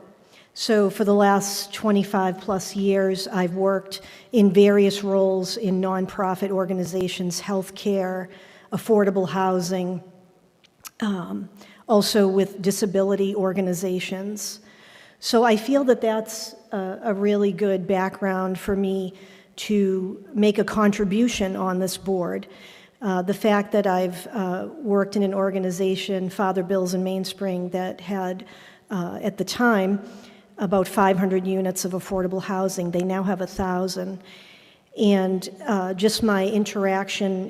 So for the last 25 plus years, I've worked in various roles in nonprofit organizations, healthcare, affordable housing, also with disability organizations. So I feel that that's a really good background for me to make a contribution on this board. The fact that I've worked in an organization, Father Bill's in Mainspring, that had, at the time, about 500 units of affordable housing. They now have 1,000. And just my interaction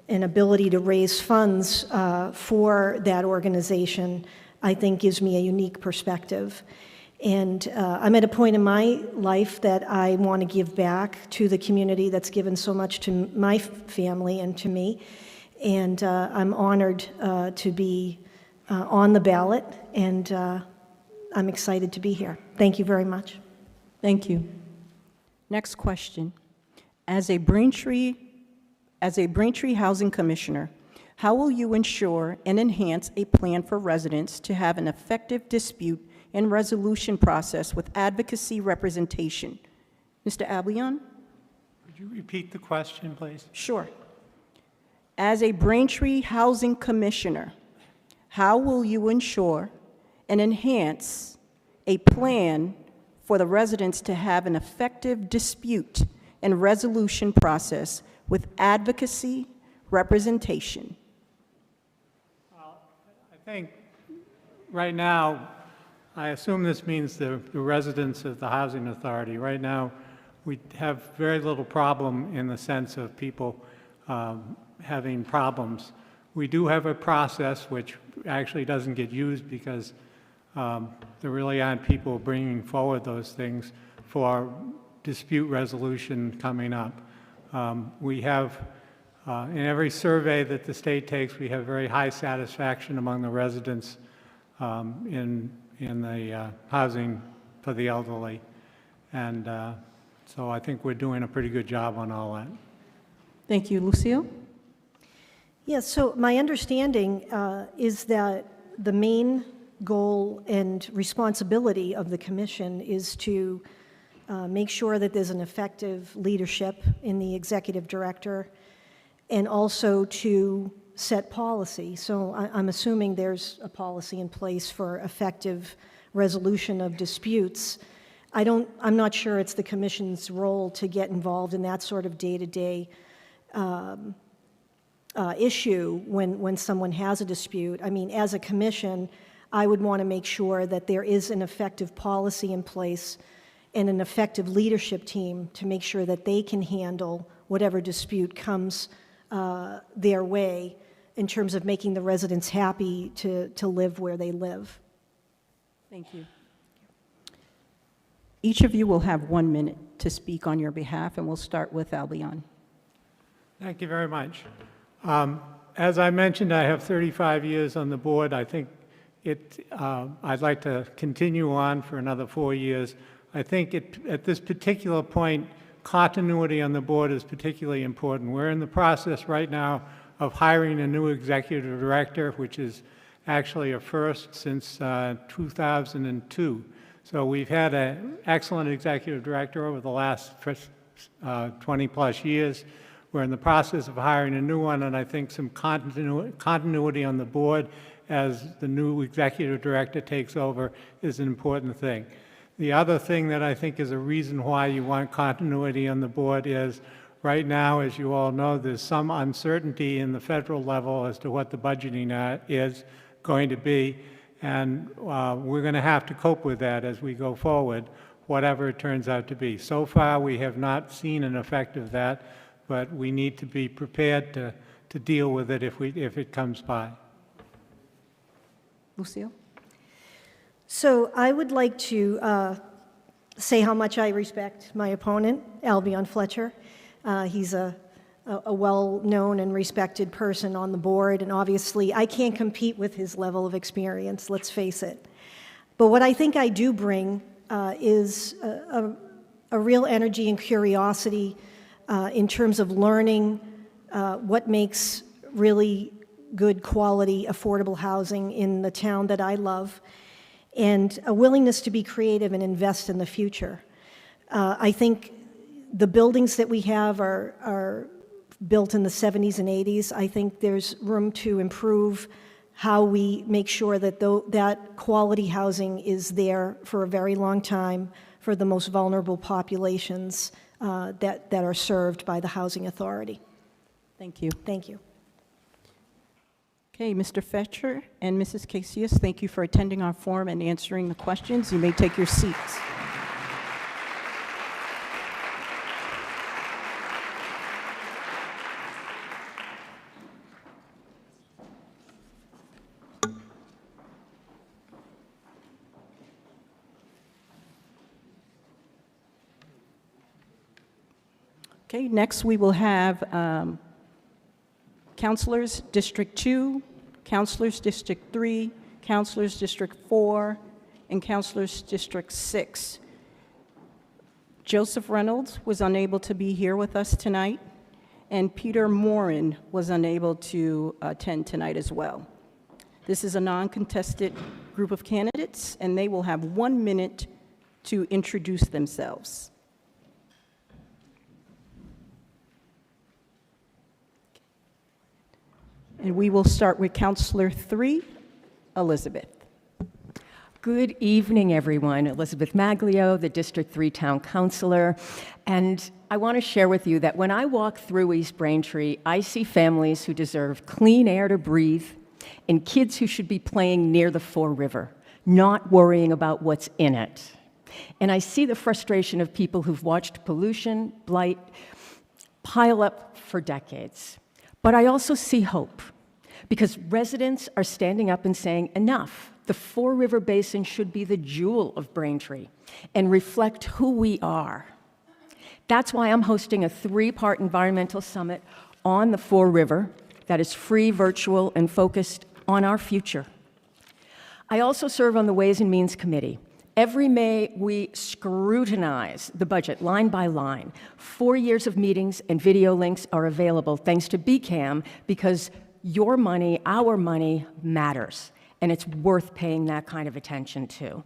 in ability to raise funds for that organization, I think gives me a unique perspective. And I'm at a point in my life that I want to give back to the community that's given so much to my family and to me. And I'm honored to be on the ballot, and I'm excited to be here. Thank you very much. Thank you. Next question. As a Braintree Housing Commissioner, how will you ensure and enhance a plan for residents to have an effective dispute and resolution process with advocacy representation? Mr. Albion? Could you repeat the question, please? Sure. As a Braintree Housing Commissioner, how will you ensure and enhance a plan for the residents to have an effective dispute and resolution process with advocacy representation? Well, I think right now, I assume this means the residents of the Housing Authority. Right now, we have very little problem in the sense of people having problems. We do have a process which actually doesn't get used because there really aren't people bringing forward those things for dispute resolution coming up. We have, in every survey that the state takes, we have very high satisfaction among the residents in the housing for the elderly. And so I think we're doing a pretty good job on all that. Thank you. Lucille? Yes, so my understanding is that the main goal and responsibility of the commission is to make sure that there's an effective leadership in the executive director, and also to set policy. So I'm assuming there's a policy in place for effective resolution of disputes. I'm not sure it's the commission's role to get involved in that sort of day-to-day issue when someone has a dispute. I mean, as a commission, I would want to make sure that there is an effective policy in place and an effective leadership team to make sure that they can handle whatever dispute comes their way in terms of making the residents happy to live where they live. Thank you. Each of you will have 1 minute to speak on your behalf, and we'll start with Albion. Thank you very much. As I mentioned, I have 35 years on the board. I think I'd like to continue on for another 4 years. I think at this particular point, continuity on the board is particularly important. We're in the process right now of hiring a new executive director, which is actually a first since 2002. So we've had an excellent executive director over the last 20 plus years. We're in the process of hiring a new one, and I think some continuity on the board as the new executive director takes over is an important thing. The other thing that I think is a reason why you want continuity on the board is right now, as you all know, there's some uncertainty in the federal level as to what the budgeting is going to be, and we're going to have to cope with that as we go forward, whatever it turns out to be. So far, we have not seen an effect of that, but we need to be prepared to deal with it if it comes by. Lucille? So I would like to say how much I respect my opponent, Albion Fletcher. He's a well-known and respected person on the board, and obviously I can't compete with his level of experience, let's face it. But what I think I do bring is a real energy and curiosity in terms of learning what makes really good quality, affordable housing in the town that I love, and a willingness to be creative and invest in the future. I think the buildings that we have are built in the 70s and 80s. I think there's room to improve how we make sure that that quality housing is there for a very long time for the most vulnerable populations that are served by the Housing Authority. Thank you. Thank you. Okay, Mr. Fetcher and Mrs. Casillas, thank you for attending our forum and answering the questions. You may take your seats. Okay, next we will have Councilors District 2, Councilors District 3, Councilors District 4, and Councilors District 6. Joseph Reynolds was unable to be here with us tonight, and Peter Morin was unable to attend tonight as well. This is a non-contested group of candidates, and they will have 1 minute to introduce themselves. And we will start with Councilor 3, Elizabeth. Good evening, everyone. Elizabeth Maglio, the District 3 Town Councilor. And I want to share with you that when I walk through East Braintree, I see families who deserve clean air to breathe and kids who should be playing near the Fore River, not worrying about what's in it. And I see the frustration of people who've watched pollution, blight, pile up for decades. But I also see hope, because residents are standing up and saying, enough. The Fore River Basin should be the jewel of Braintree and reflect who we are. That's why I'm hosting a 3-part environmental summit on the Fore River that is free, virtual, and focused on our future. I also serve on the Ways and Means Committee. Every May, we scrutinize the budget line by line. 4 years of meetings and video links are available thanks to BCAM, because your money, our money, matters, and it's worth paying that kind of attention to.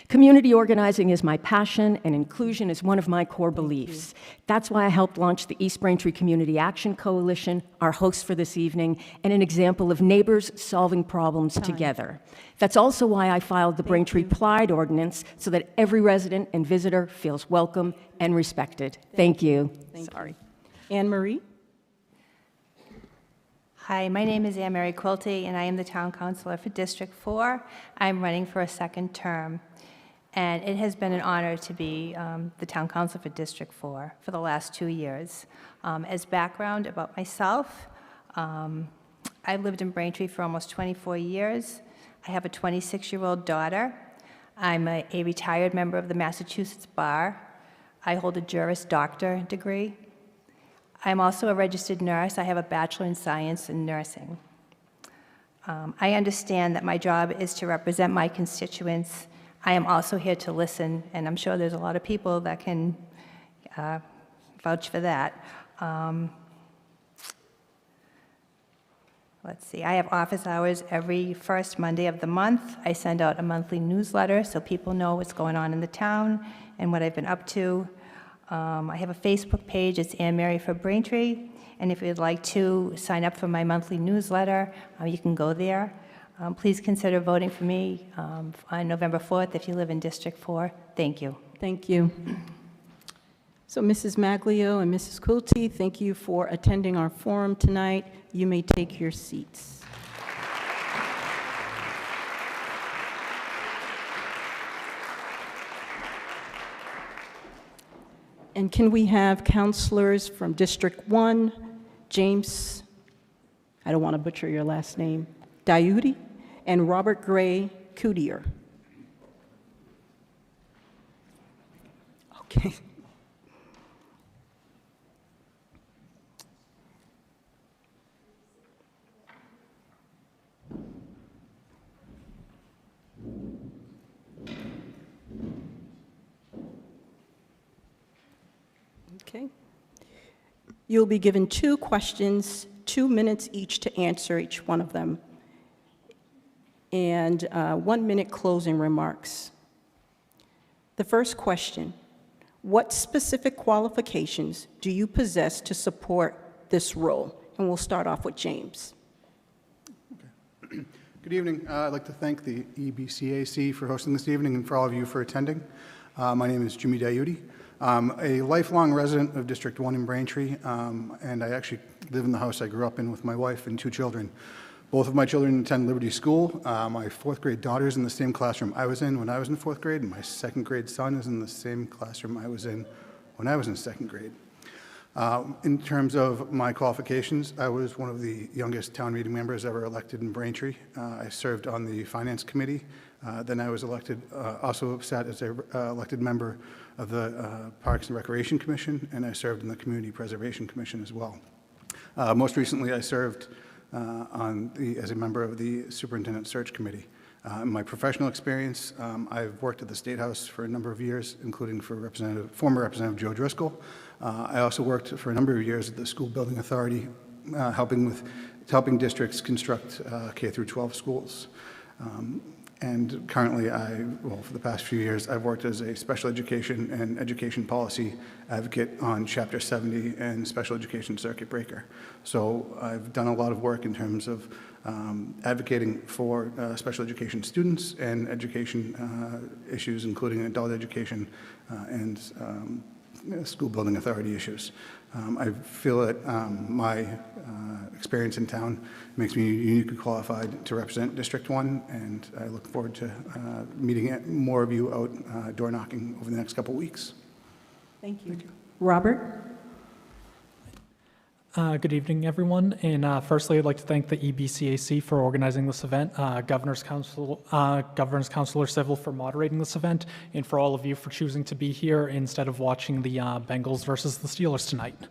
Community organizing is my passion, and inclusion is one of my core beliefs. That's why I helped launch the East Braintree Community Action Coalition, our host for this evening, and an example of neighbors solving problems together. That's also why I filed the Braintree Pride Ordinance, so that every resident and visitor feels welcome and respected. Thank you. Sorry. Anne Marie? Hi, my name is Anne Mary Quilty, and I am the Town Councilor for District 4. I'm running for a second term, and it has been an honor to be the Town Councilor for District 4 for the last 2 years. As background about myself, I've lived in Braintree for almost 24 years. I have a 26-year-old daughter. I'm a retired member of the Massachusetts Bar. I hold a Juris Doctor degree. I'm also a registered nurse. I have a Bachelor in Science in Nursing. I understand that my job is to represent my constituents. I am also here to listen, and I'm sure there's a lot of people that can vouch for that. Let's see, I have office hours every first Monday of the month. I send out a monthly newsletter so people know what's going on in the town and what I've been up to. I have a Facebook page, it's Anne Mary for Braintree, and if you'd like to sign up for my monthly newsletter, you can go there. Please consider voting for me on November 4th if you live in District 4. Thank you. Thank you. So Mrs. Maglio and Mrs. Quilty, thank you for attending our forum tonight. You may take your seats. And can we have counselors from District 1, James, I don't want to butcher your last name, Diudi, and Robert Gray Coutier. Okay. Okay. You'll be given 2 questions, 2 minutes each to answer each one of them, and 1 minute closing remarks. The first question, what specific qualifications do you possess to support this role. And we'll start off with James. Good evening. I'd like to thank the EBCAC for hosting this evening and for all of you for attending. My name is Jimmy Diuti. I'm a lifelong resident of District 1 in Braintree, and I actually live in the house I grew up in with my wife and 2 children. Both of my children attend Liberty School. My 4th grade daughter is in the same classroom I was in when I was in 4th grade, and my 2nd grade son is in the same classroom I was in when I was in 2nd grade. In terms of my qualifications, I was one of the youngest town meeting members ever elected in Braintree. I served on the Finance Committee. Then I was elected, also sat as an elected member of the Parks and Recreation Commission, and I served in the Community Preservation Commission as well. Most recently, I served as a member of the Superintendent Search Committee. In my professional experience, I've worked at the State House for a number of years, including for former Representative Joe Driscoll. I also worked for a number of years at the School Building Authority, helping districts construct K through 12 schools. And currently, for the past few years, I've worked as a special education and education policy advocate on Chapter 70 and special education circuit breaker. So I've done a lot of work in terms of advocating for special education students and education issues, including adult education and school building authority issues. I feel that my experience in town makes me uniquely qualified to represent District 1, and I look forward to meeting more of you out door knocking over the next couple weeks. Thank you. Robert? Good evening, everyone. And firstly, I'd like to thank the EBCAC for organizing this event, Governor's Counselor Civil for moderating this event, and for all of you for choosing to be here instead of watching the Bengals versus the Steelers tonight.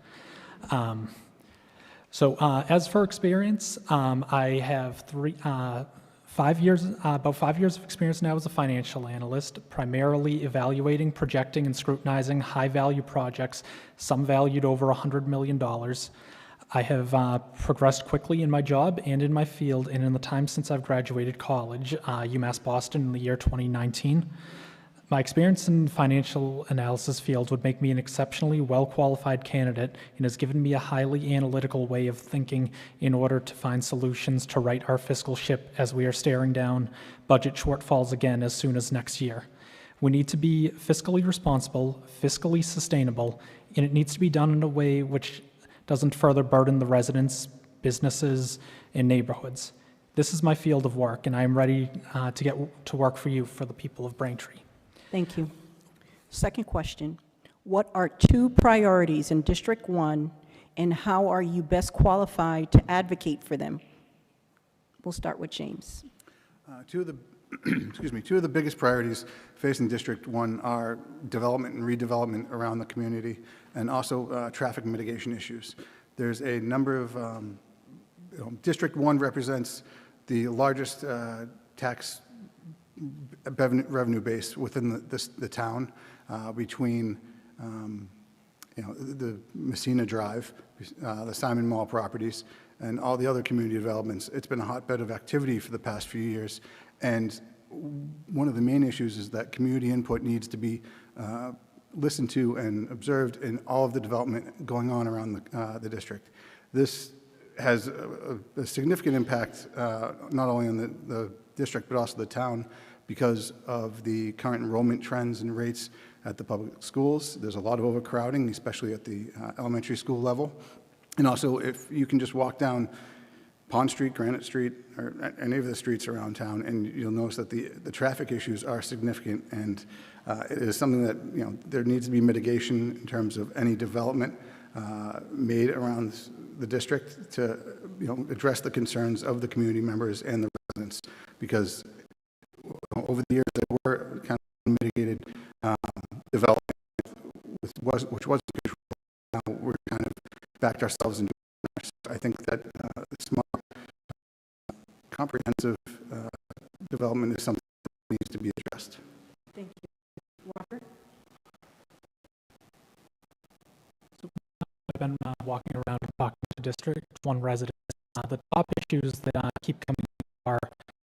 As for experience, I have about 5 years of experience now as a financial analyst, primarily evaluating, projecting, and scrutinizing high-value projects, some valued over $100 million. I have progressed quickly in my job and in my field, and in the time since I've graduated college, UMass Boston in the year 2019. My experience in the financial analysis field would make me an exceptionally well-qualified candidate and has given me a highly analytical way of thinking in order to find solutions to right our fiscal ship as we are staring down budget shortfalls again as soon as next year. We need to be fiscally responsible, fiscally sustainable, and it needs to be done in a way which doesn't further burden the residents, businesses, and neighborhoods. This is my field of work, and I am ready to get to work for you, for the people of Braintree. Thank you. Second question. What are 2 priorities in District 1, and how are you best qualified to advocate for them? We'll start with James. 2 of the biggest priorities facing District 1 are development and redevelopment around the community, and also traffic mitigation issues. There's a number of, District 1 represents the largest tax revenue base within the town, between the Messina Drive, the Simon Mall properties, and all the other community developments. It's been a hotbed of activity for the past few years, and one of the main issues is that community input needs to be listened to and observed in all of the development going on around the district. This has a significant impact not only on the district but also the town because of the current enrollment trends and rates at the public schools. There's a lot of overcrowding, especially at the elementary school level. And also, if you can just walk down Pond Street, Granite Street, or any of the streets around town, and you'll notice that the traffic issues are significant, and it is something that, there needs to be mitigation in terms of any development made around the district to, address the concerns of the community members and the residents, because over the years there were kind of mitigated development which wasn't controlled. Now we're kind of backed ourselves into. I think that smart, comprehensive development is something that needs to be addressed. Thank you. Robert? I've been walking around and talking to District 1 residents. The top issues that keep coming are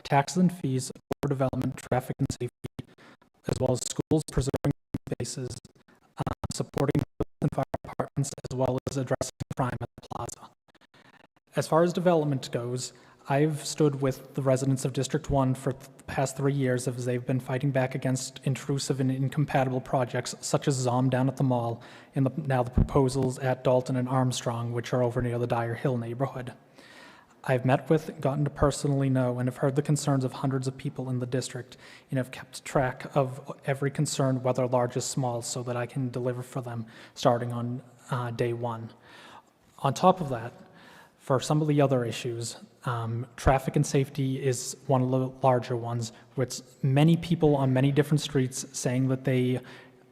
taxes and fees, overdevelopment, traffic and safety, as well as schools preserving spaces, supporting police and fire departments, as well as addressing crime at the plaza. As far as development goes, I've stood with the residents of District 1 for the past 3 years as they've been fighting back against intrusive and incompatible projects such as ZOM down at the mall and now the proposals at Dalton and Armstrong, which are over near the Dyer Hill neighborhood. I've met with, gotten to personally know, and have heard the concerns of hundreds of people in the district and have kept track of every concern, whether large or small, so that I can deliver for them starting on day one. On top of that, for some of the other issues, traffic and safety is one of the larger ones, with many people on many different streets saying that they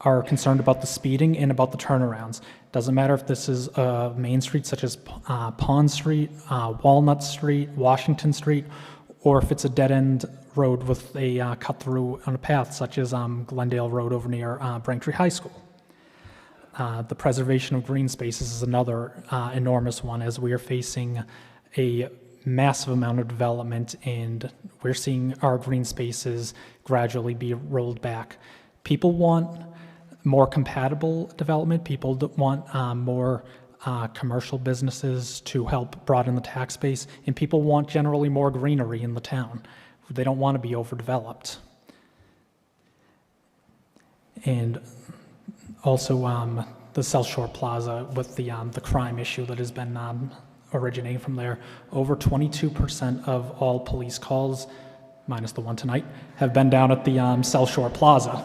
are concerned about the speeding and about the turnarounds. Doesn't matter if this is a main street such as Pond Street, Walnut Street, Washington Street, or if it's a dead-end road with a cut-through on a path such as Glendale Road over near Braintree High School. The preservation of green spaces is another enormous one, as we are facing a massive amount of development and we're seeing our green spaces gradually be rolled back. People want more compatible development. People want more commercial businesses to help broaden the tax base, and people want generally more greenery in the town. They don't want to be overdeveloped. And also the South Shore Plaza with the crime issue that has been originating from there. Over 22% of all police calls, minus the one tonight, have been down at the South Shore Plaza.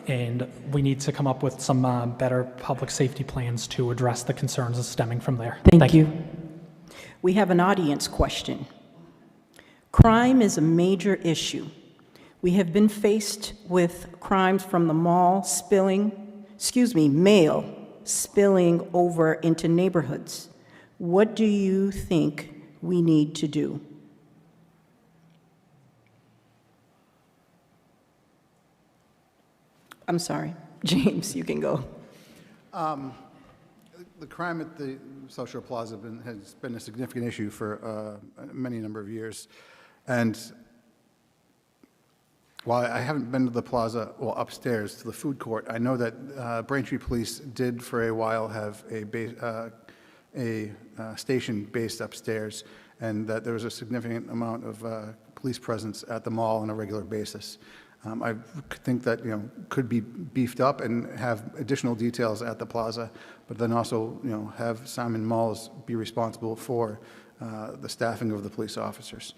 And we need to come up with some better public safety plans to address the concerns stemming from there. Thank you. We have an audience question. Crime is a major issue. We have been faced with crimes from the mall mail spilling over into neighborhoods. What do you think we need to do? I'm sorry. James, you can go. The crime at the South Shore Plaza has been a significant issue for many number of years. And while I haven't been to the plaza, well, upstairs to the food court, I know that Braintree Police did for a while have a station based upstairs, and that there was a significant amount of police presence at the mall on a regular basis. I think that could be beefed up and have additional details at the plaza, but then also have Simon Malls be responsible for the staffing of the police officers.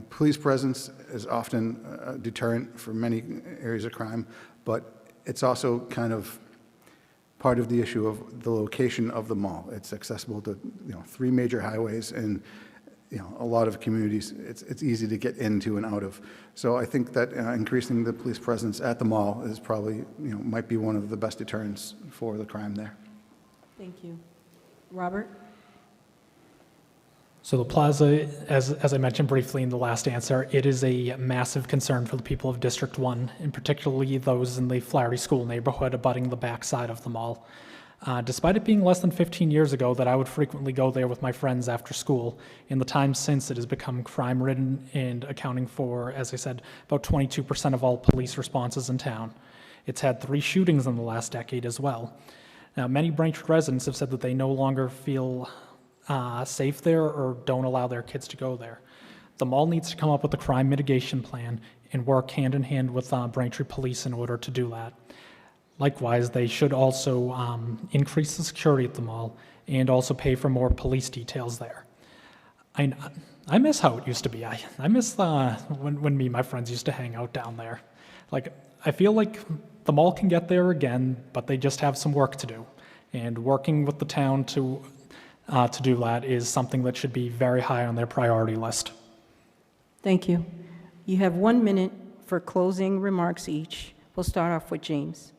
Police presence is often a deterrent for many areas of crime, but it's also kind of part of the issue of the location of the mall. It's accessible to 3 major highways, and a lot of communities, it's easy to get into and out of. So I think that increasing the police presence at the mall is probably, might be one of the best deterrents for the crime there. Thank you. Robert? So the plaza, as I mentioned briefly in the last answer, it is a massive concern for the people of District 1, and particularly those in the Flaherty School neighborhood abutting the backside of the mall. Despite it being less than 15 years ago that I would frequently go there with my friends after school, in the time since it has become crime-ridden and accounting for, as I said, about 22% of all police responses in town. It's had 3 shootings in the last decade as well. Now, many Braintree residents have said that they no longer feel safe there or don't allow their kids to go there. The mall needs to come up with a crime mitigation plan and work hand in hand with Braintree Police in order to do that. Likewise, they should also increase the security at the mall and also pay for more police details there. I miss how it used to be. I miss when me and my friends used to hang out down there. I feel like the mall can get there again, but they just have some work to do. And working with the town to do that is something that should be very high on their priority list. Thank you. You have 1 minute for closing remarks each. We'll start off with James.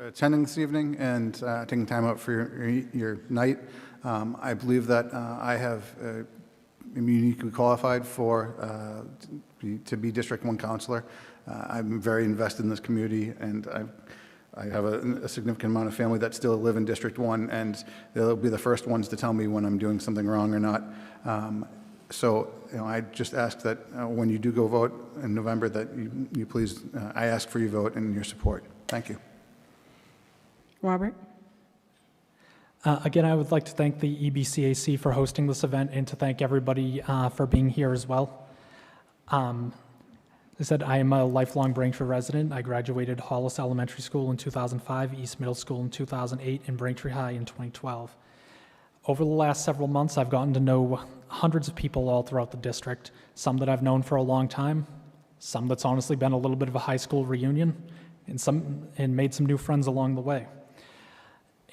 Attending this evening and taking time out for your night. I believe that I am uniquely qualified to be District 1 counselor. I'm very invested in this community, and I have a significant amount of family that still live in District 1, and they'll be the first ones to tell me when I'm doing something wrong or not. So I just ask that when you do go vote in November, that you please, I ask for your vote and your support. Thank you. Robert? Again, I would like to thank the EBCAC for hosting this event and to thank everybody for being here as well. As I said, I am a lifelong Braintree resident. I graduated Hollis Elementary School in 2005, East Middle School in 2008, and Braintree High in 2012. Over the last several months, I've gotten to know hundreds of people all throughout the district, some that I've known for a long time, some that's honestly been a little bit of a high school reunion, and made some new friends along the way.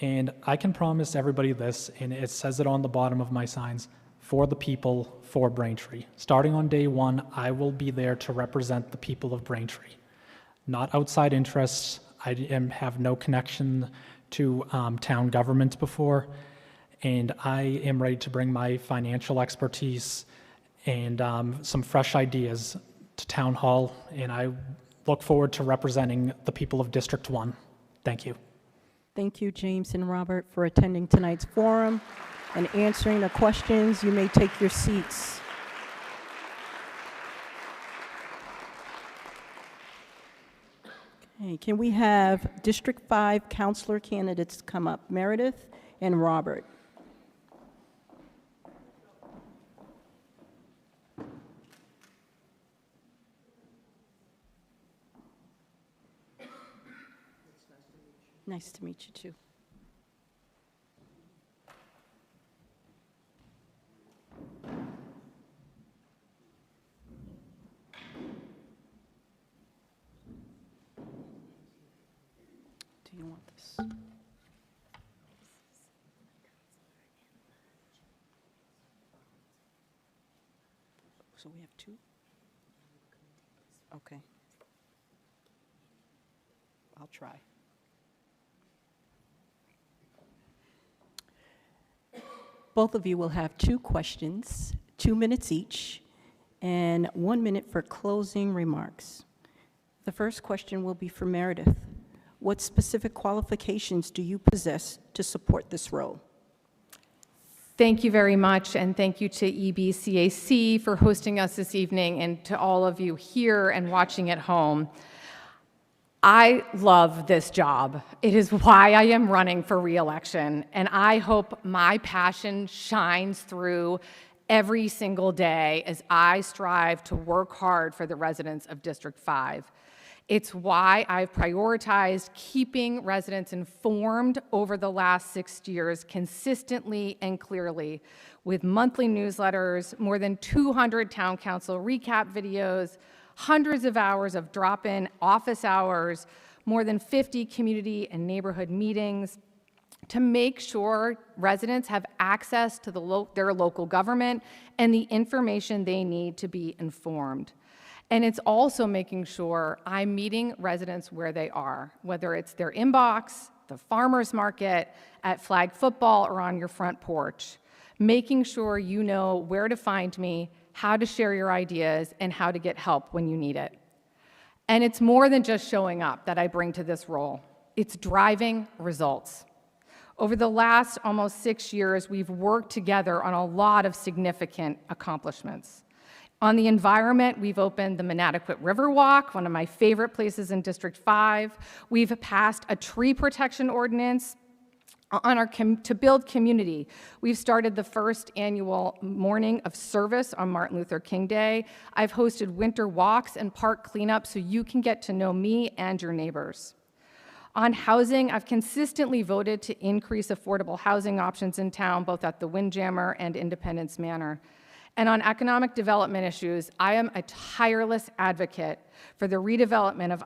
And I can promise everybody this, and it says it on the bottom of my signs: for the people, for Braintree. Starting on day one, I will be there to represent the people of Braintree, not outside interests. I have no connection to town government before, and I am ready to bring my financial expertise and some fresh ideas to Town Hall, and I look forward to representing the people of District 1. Thank you. Thank you, James and Robert, for attending tonight's forum and answering the questions. You may take your seats. Okay, can we have District 5 Councilor candidates come up? Meredith and Robert. Nice to meet you, too. Do you want this? So we have two? Okay. I'll try. Both of you will have 2 questions, 2 minutes each, and 1 minute for closing remarks. The first question will be for Meredith. What specific qualifications do you possess to support this role? Thank you very much, and thank you to EBCAC for hosting us this evening, and to all of you here and watching at home. I love this job. It is why I am running for re-election, and I hope my passion shines through every single day as I strive to work hard for the residents of District 5. It's why I've prioritized keeping residents informed over the last 6 years consistently and clearly, with monthly newsletters, more than 200 town council recap videos, hundreds of hours of drop-in office hours, more than 50 community and neighborhood meetings, to make sure residents have access to their local government and the information they need to be informed. And it's also making sure I'm meeting residents where they are, whether it's their inbox, the farmer's market, at flag football, or on your front porch, making sure you know where to find me, how to share your ideas, and how to get help when you need it. And it's more than just showing up that I bring to this role. It's driving results. Over the last almost 6 years, we've worked together on a lot of significant accomplishments. On the environment, we've opened the Manatequit River Walk, one of my favorite places in District 5. We've passed a tree protection ordinance to build community. We've started the first annual morning of service on Martin Luther King Day. I've hosted winter walks and park cleanup so you can get to know me and your neighbors. On housing, I've consistently voted to increase affordable housing options in town, both at the Windjammer and Independence Manor. And on economic development issues, I am a tireless advocate for the redevelopment of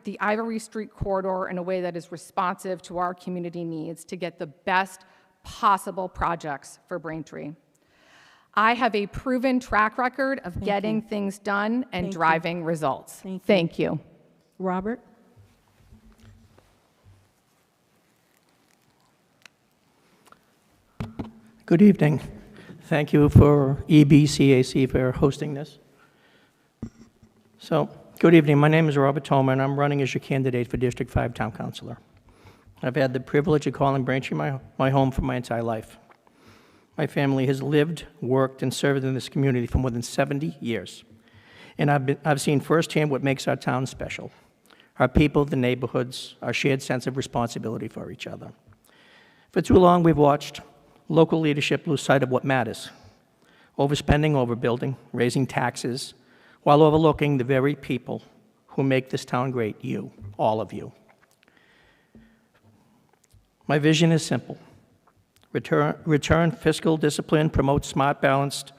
the Ivory Street corridor in a way that is responsive to our community needs to get the best possible projects for Braintree. I have a proven track record of getting things done and driving results. Thank you. Robert? Good evening. Thank you for EBCAC for hosting this. So, good evening. My name is Robert Tolman, and I'm running as your candidate for District 5 Town Councilor. I've had the privilege of calling Braintree my home for my entire life. My family has lived, worked, and served in this community for more than 70 years. And I've seen firsthand what makes our town special. Our people, the neighborhoods, our shared sense of responsibility for each other. For too long, we've watched local leadership lose sight of what matters. Overspending, overbuilding, raising taxes, while overlooking the very people who make this town great, you, all of you. My vision is simple. Return fiscal discipline, promote smart, balanced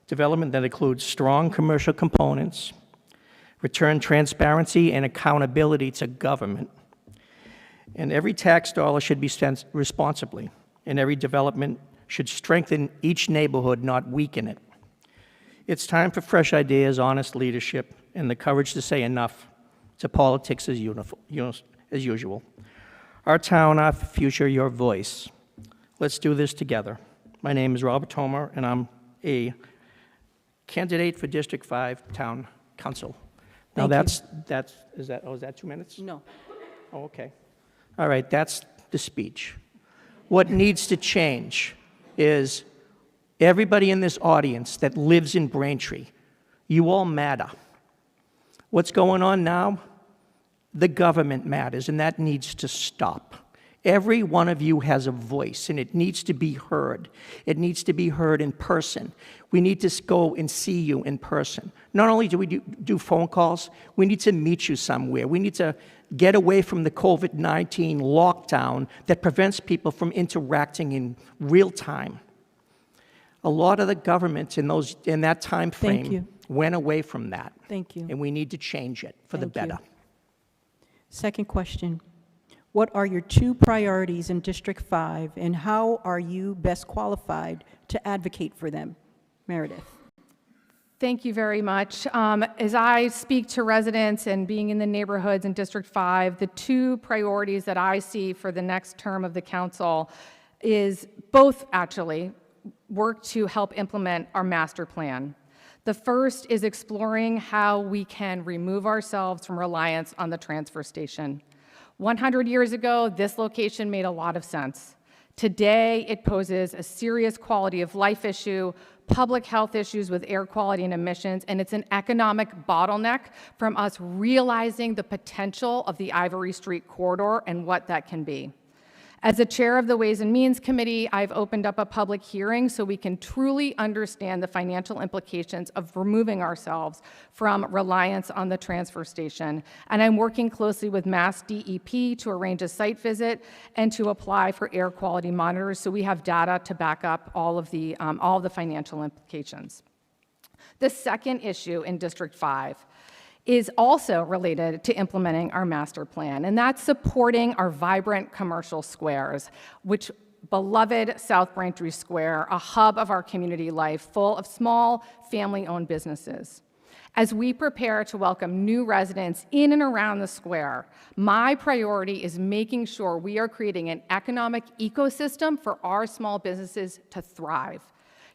development that includes strong commercial components, return transparency and accountability to government, and every tax dollar should be spent responsibly, and every development should strengthen each neighborhood, not weaken it. It's time for fresh ideas, honest leadership, and the courage to say enough to politics as usual. Our town, our future, your voice. Let's do this together. My name is Robert Tomer, and I'm a candidate for District 5 Town Council. Now is that 2 minutes? No. Oh, okay. All right, that's the speech. What needs to change is everybody in this audience that lives in Braintree, you all matter. What's going on now? The government matters, and that needs to stop. Every one of you has a voice, and it needs to be heard. It needs to be heard in person. We need to go and see you in person. Not only do we do phone calls, we need to meet you somewhere. We need to get away from the COVID-19 lockdown that prevents people from interacting in real time. A lot of the government in that time frame went away from that. Thank you. And we need to change it for the better. Second question. What are your 2 priorities in District 5, and how are you best qualified to advocate for them? Meredith. Thank you very much. As I speak to residents and being in the neighborhoods in District 5, the 2 priorities that I see for the next term of the council is both actually work to help implement our master plan. The first is exploring how we can remove ourselves from reliance on the transfer station. 100 years ago, this location made a lot of sense. Today, it poses a serious quality of life issue, public health issues with air quality and emissions, and it's an economic bottleneck from us realizing the potential of the Ivory Street corridor and what that can be. As the chair of the Ways and Means Committee, I've opened up a public hearing so we can truly understand the financial implications of removing ourselves from reliance on the transfer station. And I'm working closely with Mass DEP to arrange a site visit and to apply for air quality monitors so we have data to back up all of the financial implications. The second issue in District 5 is also related to implementing our master plan, and that's supporting our vibrant commercial squares, which beloved South Braintree Square, a hub of our community life full of small family-owned businesses. As we prepare to welcome new residents in and around the square, my priority is making sure we are creating an economic ecosystem for our small businesses to thrive.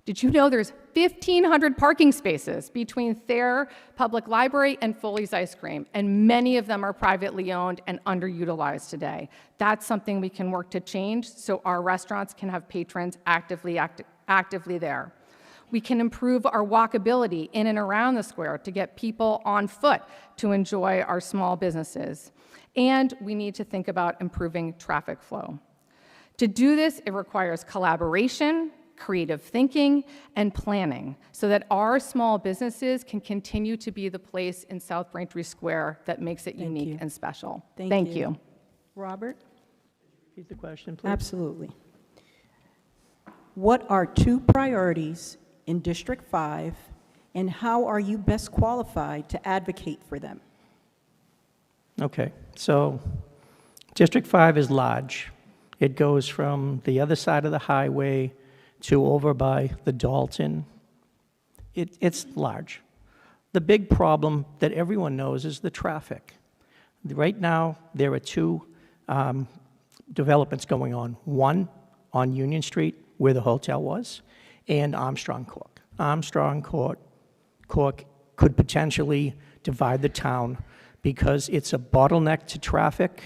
Did you know there's 1,500 parking spaces between Thayer Public Library and Foley's Ice Cream, and many of them are privately owned and underutilized today? That's something we can work to change so our restaurants can have patrons actively there. We can improve our walkability in and around the square to get people on foot to enjoy our small businesses. And we need to think about improving traffic flow. To do this, it requires collaboration, creative thinking, and planning so that our small businesses can continue to be the place in South Braintree Square that makes it unique and special. Thank you. Robert? Repeat the question, please. Absolutely. What are 2 priorities in District 5, and how are you best qualified to advocate for them? Okay, so District 5 is large. It goes from the other side of the highway to over by the Dalton. It's large. The big problem that everyone knows is the traffic. Right now, there are 2 developments going on. One on Union Street, where the hotel was, and Armstrong Court. Armstrong Court could potentially divide the town because it's a bottleneck to traffic.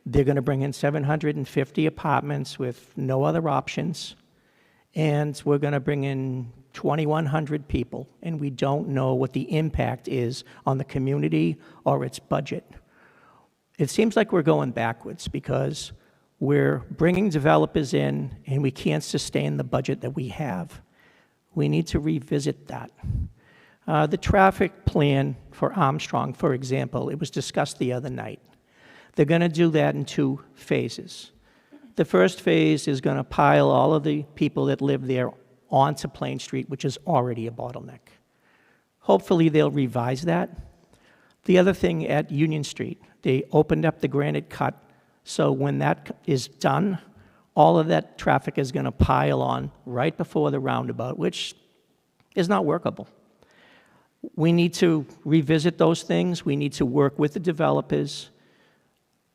They're going to bring in 750 apartments with no other options. And we're going to bring in 2,100 people, and we don't know what the impact is on the community or its budget. It seems like we're going backwards because We're bringing developers in, and we can't sustain the budget that we have. We need to revisit that. The traffic plan for Armstrong, for example, it was discussed the other night. They're going to do that in 2 phases. The first phase is going to pile all of the people that live there onto Plain Street, which is already a bottleneck. Hopefully, they'll revise that. The other thing at Union Street, they opened up the granite cut, so when that is done, all of that traffic is going to pile on right before the roundabout, which is not workable. We need to revisit those things. We need to work with the developers.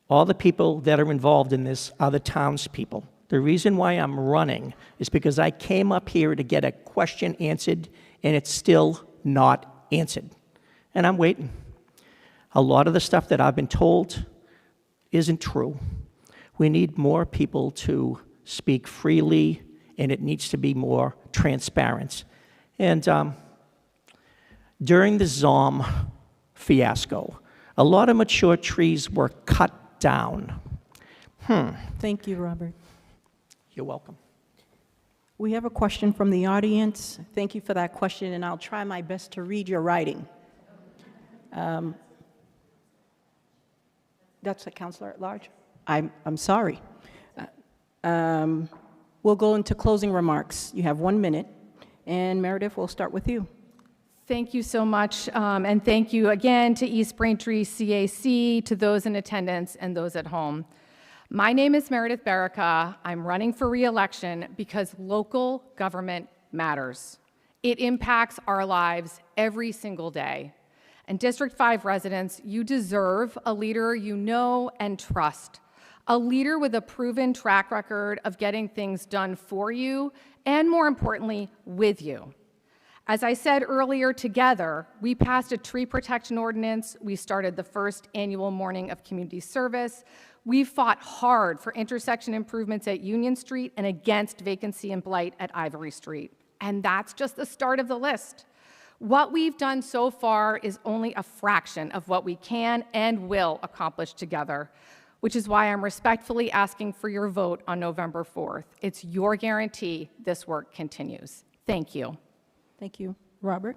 All the people that are involved in this are the townspeople. The reason why I'm running is because I came up here to get a question answered, and it's still not answered. And I'm waiting. A lot of the stuff that I've been told isn't true. We need more people to speak freely, and it needs to be more transparent. And during the ZOM fiasco, a lot of mature trees were cut down. Thank you, Robert. You're welcome. We have a question from the audience. Thank you for that question, and I'll try my best to read your writing. That's a counselor at large? I'm sorry. We'll go into closing remarks. You have 1 minute, and Meredith, we'll start with you. Thank you so much, and thank you again to East Braintree CAC, to those in attendance and those at home. My name is Meredith Baraka. I'm running for re-election because local government matters. It impacts our lives every single day. And District 5 residents, you deserve a leader you know and trust, a leader with a proven track record of getting things done for you, and more importantly, with you. As I said earlier, together, we passed a tree protection ordinance. We started the first annual morning of community service. We fought hard for intersection improvements at Union Street and against vacancy and blight at Ivory Street. And that's just the start of the list. What we've done so far is only a fraction of what we can and will accomplish together, which is why I'm respectfully asking for your vote on November 4th. It's your guarantee this work continues. Thank you. Thank you. Robert?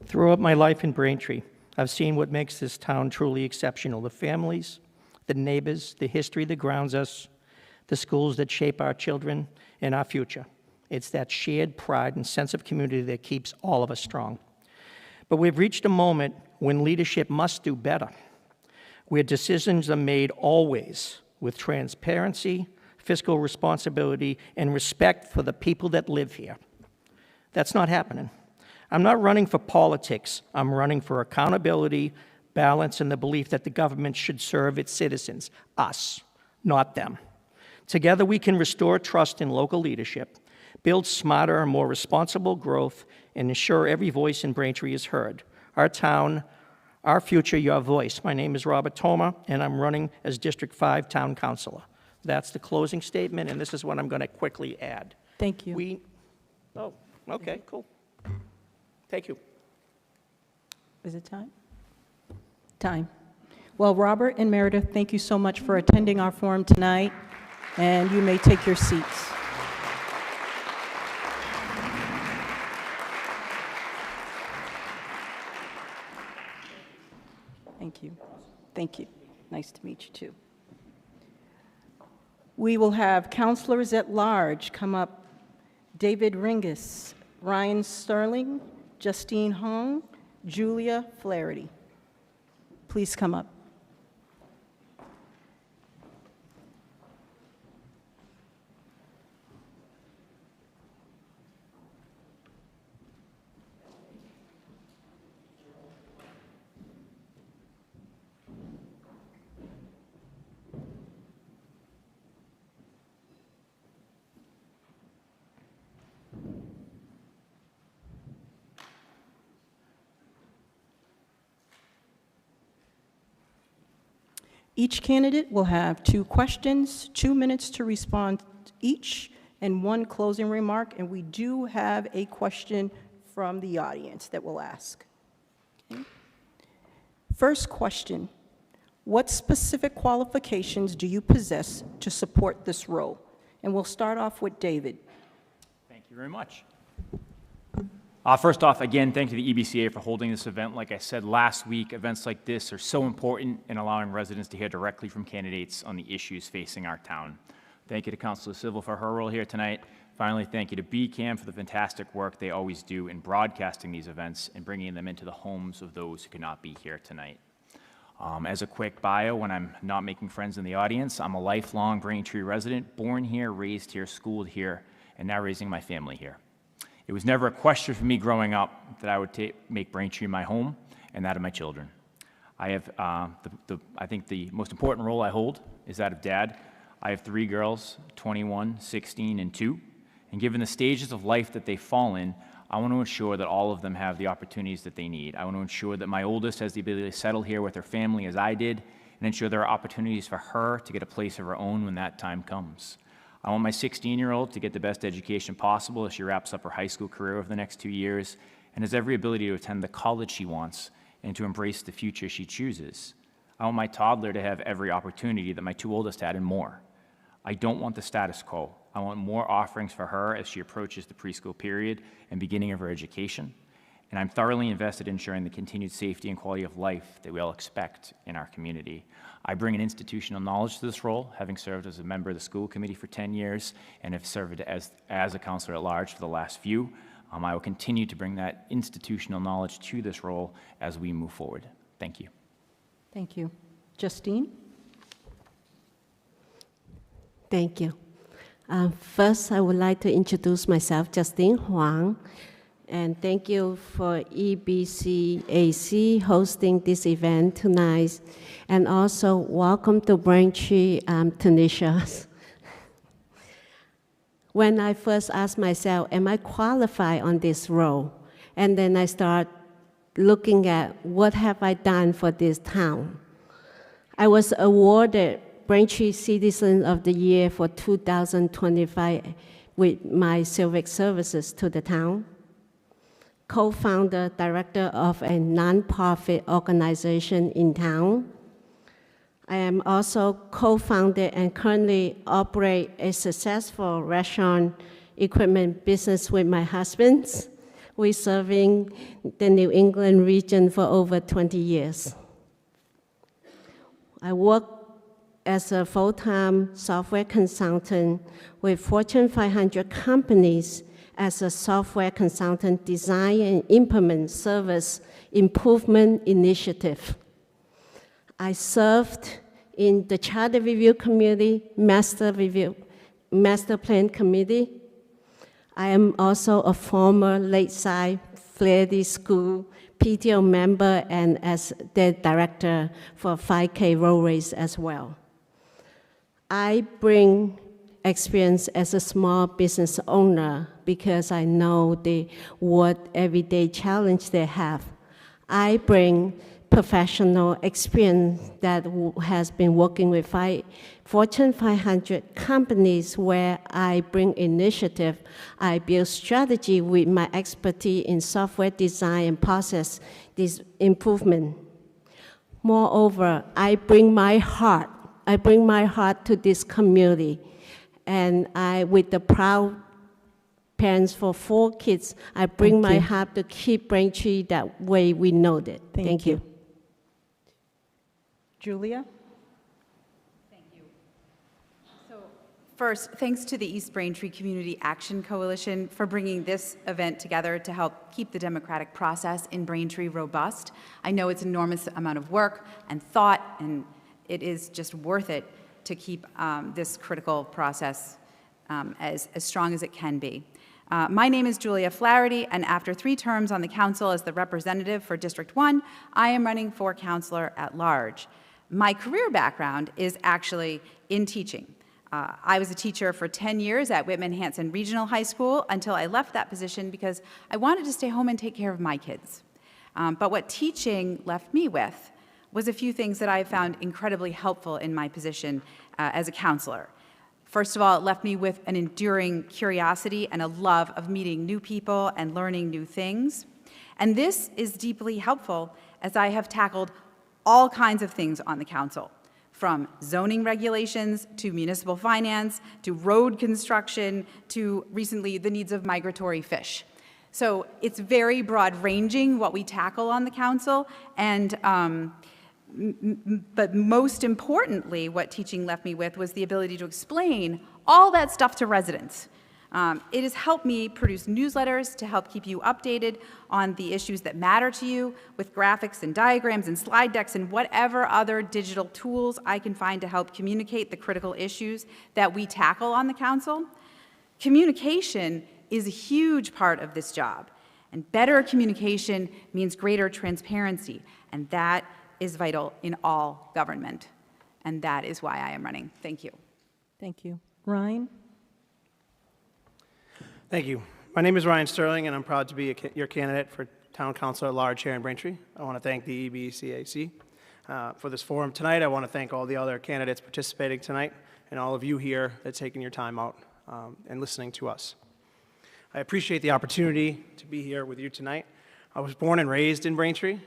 Throughout my life in Braintree, I've seen what makes this town truly exceptional: the families, the neighbors, the history that grounds us, the schools that shape our children and our future. It's that shared pride and sense of community that keeps all of us strong. But we've reached a moment when leadership must do better, where decisions are made always with transparency, fiscal responsibility, and respect for the people that live here. That's not happening. I'm not running for politics. I'm running for accountability, balance, and the belief that the government should serve its citizens, us, not them. Together we can restore trust in local leadership, build smarter and more responsible growth, and ensure every voice in Braintree is heard. Our town, our future, your voice. My name is Robert Toma, and I'm running as District 5 Town Councilor. That's the closing statement, and this is what I'm going to quickly add. Thank you. Oh, okay, cool. Thank you. Is it time? Time. Well, Robert and Meredith, thank you so much for attending our forum tonight, and you may take your seats. Thank you. Thank you. Nice to meet you, too. We will have counselors at large come up: David Ringus, Ryan Sterling, Justine Hong, Julia Flaherty. Please come up. Each candidate will have 2 questions, 2 minutes to respond each, and 1 closing remark. And we do have a question from the audience that we'll ask. Okay. First question: What specific qualifications do you possess to support this role? And we'll start off with David. Thank you very much. First off, again, thank you to the EBCA for holding this event. Like I said last week, events like this are so important in allowing residents to hear directly from candidates on the issues facing our town. Thank you to Councilor Civil for her role here tonight. Finally, thank you to BCAM for the fantastic work they always do in broadcasting these events and bringing them into the homes of those who could not be here tonight. As a quick bio, when I'm not making friends in the audience, I'm a lifelong Braintree resident, born here, raised here, schooled here, and now raising my family here. It was never a question for me growing up that I would make Braintree my home and that of my children. I have, I think the most important role I hold is that of dad. I have 3 girls, 21, 16, and 2. And given the stages of life that they fall in, I want to ensure that all of them have the opportunities that they need. I want to ensure that my oldest has the ability to settle here with her family as I did, and ensure there are opportunities for her to get a place of her own when that time comes. I want my 16-year-old to get the best education possible as she wraps up her high school career over the next 2 years and has every ability to attend the college she wants and to embrace the future she chooses. I want my toddler to have every opportunity that my 2 oldest had and more. I don't want the status quo. I want more offerings for her as she approaches the preschool period and beginning of her education. And I'm thoroughly invested in ensuring the continued safety and quality of life that we all expect in our community. I bring an institutional knowledge to this role, having served as a member of the school committee for 10 years and have served as a counselor at large for the last few. I will continue to bring that institutional knowledge to this role as we move forward. Thank you. Thank you. Justine? Thank you. First, I would like to introduce myself, Justine Huang, and thank you for EBCAC hosting this event tonight, and also welcome to Braintree, Tanisha. When I first asked myself, am I qualified on this role? And then I start looking at what have I done for this town. I was awarded Braintree Citizen of the Year for 2025 with my civic services to the town. Co-founder, director of a nonprofit organization in town. I am also co-founder and currently operate a successful restaurant equipment business with my husband. We're serving the New England region for over 20 years. I work as a full-time software consultant with Fortune 500 companies as a software consultant, design and implement service improvement initiative. I served in the Charter Review Committee, Master Plan Committee. I am also a former Lakeside Flaherty School PTO member and as the director for 5K road race as well. I bring experience as a small business owner because I know what everyday challenge they have. I bring professional experience that has been working with Fortune 500 companies where I bring initiative. I build strategy with my expertise in software design and process improvement. Moreover, I bring my heart to this community. And with the proud parents for 4 kids, I bring my heart to keep Braintree that way we know it. Thank you. Julia? First, thanks to the East Braintree Community Action Coalition for bringing this event together to help keep the democratic process in Braintree robust. I know it's an enormous amount of work and thought, and it is just worth it to keep this critical process as strong as it can be. My name is Julia Flaherty, and after 3 terms on the council as the representative for District 1, I am running for councilor at large. My career background is actually in teaching. I was a teacher for 10 years at Whitman-Hanson Regional High School until I left that position because I wanted to stay home and take care of my kids. But what teaching left me with was a few things that I found incredibly helpful in my position as a counselor. First of all, it left me with an enduring curiosity and a love of meeting new people and learning new things. And this is deeply helpful as I have tackled all kinds of things on the council, from zoning regulations to municipal finance to road construction to recently the needs of migratory fish. So it's very broad ranging what we tackle on the council, and but most importantly, what teaching left me with was the ability to explain all that stuff to residents. It has helped me produce newsletters to help keep you updated on the issues that matter to you with graphics and diagrams and slide decks and whatever other digital tools I can find to help communicate the critical issues that we tackle on the council. Communication is a huge part of this job, and better communication means greater transparency, and that is vital in all government, and that is why I am running. Thank you. Thank you. Ryan? Thank you. My name is Ryan Sterling, and I'm proud to be your candidate for Town Council at Large here in Braintree. I want to thank the EBCAC for this forum tonight. I want to thank all the other candidates participating tonight and all of you here that's taking your time out and listening to us. I appreciate the opportunity to be here with you tonight. I was born and raised in Braintree.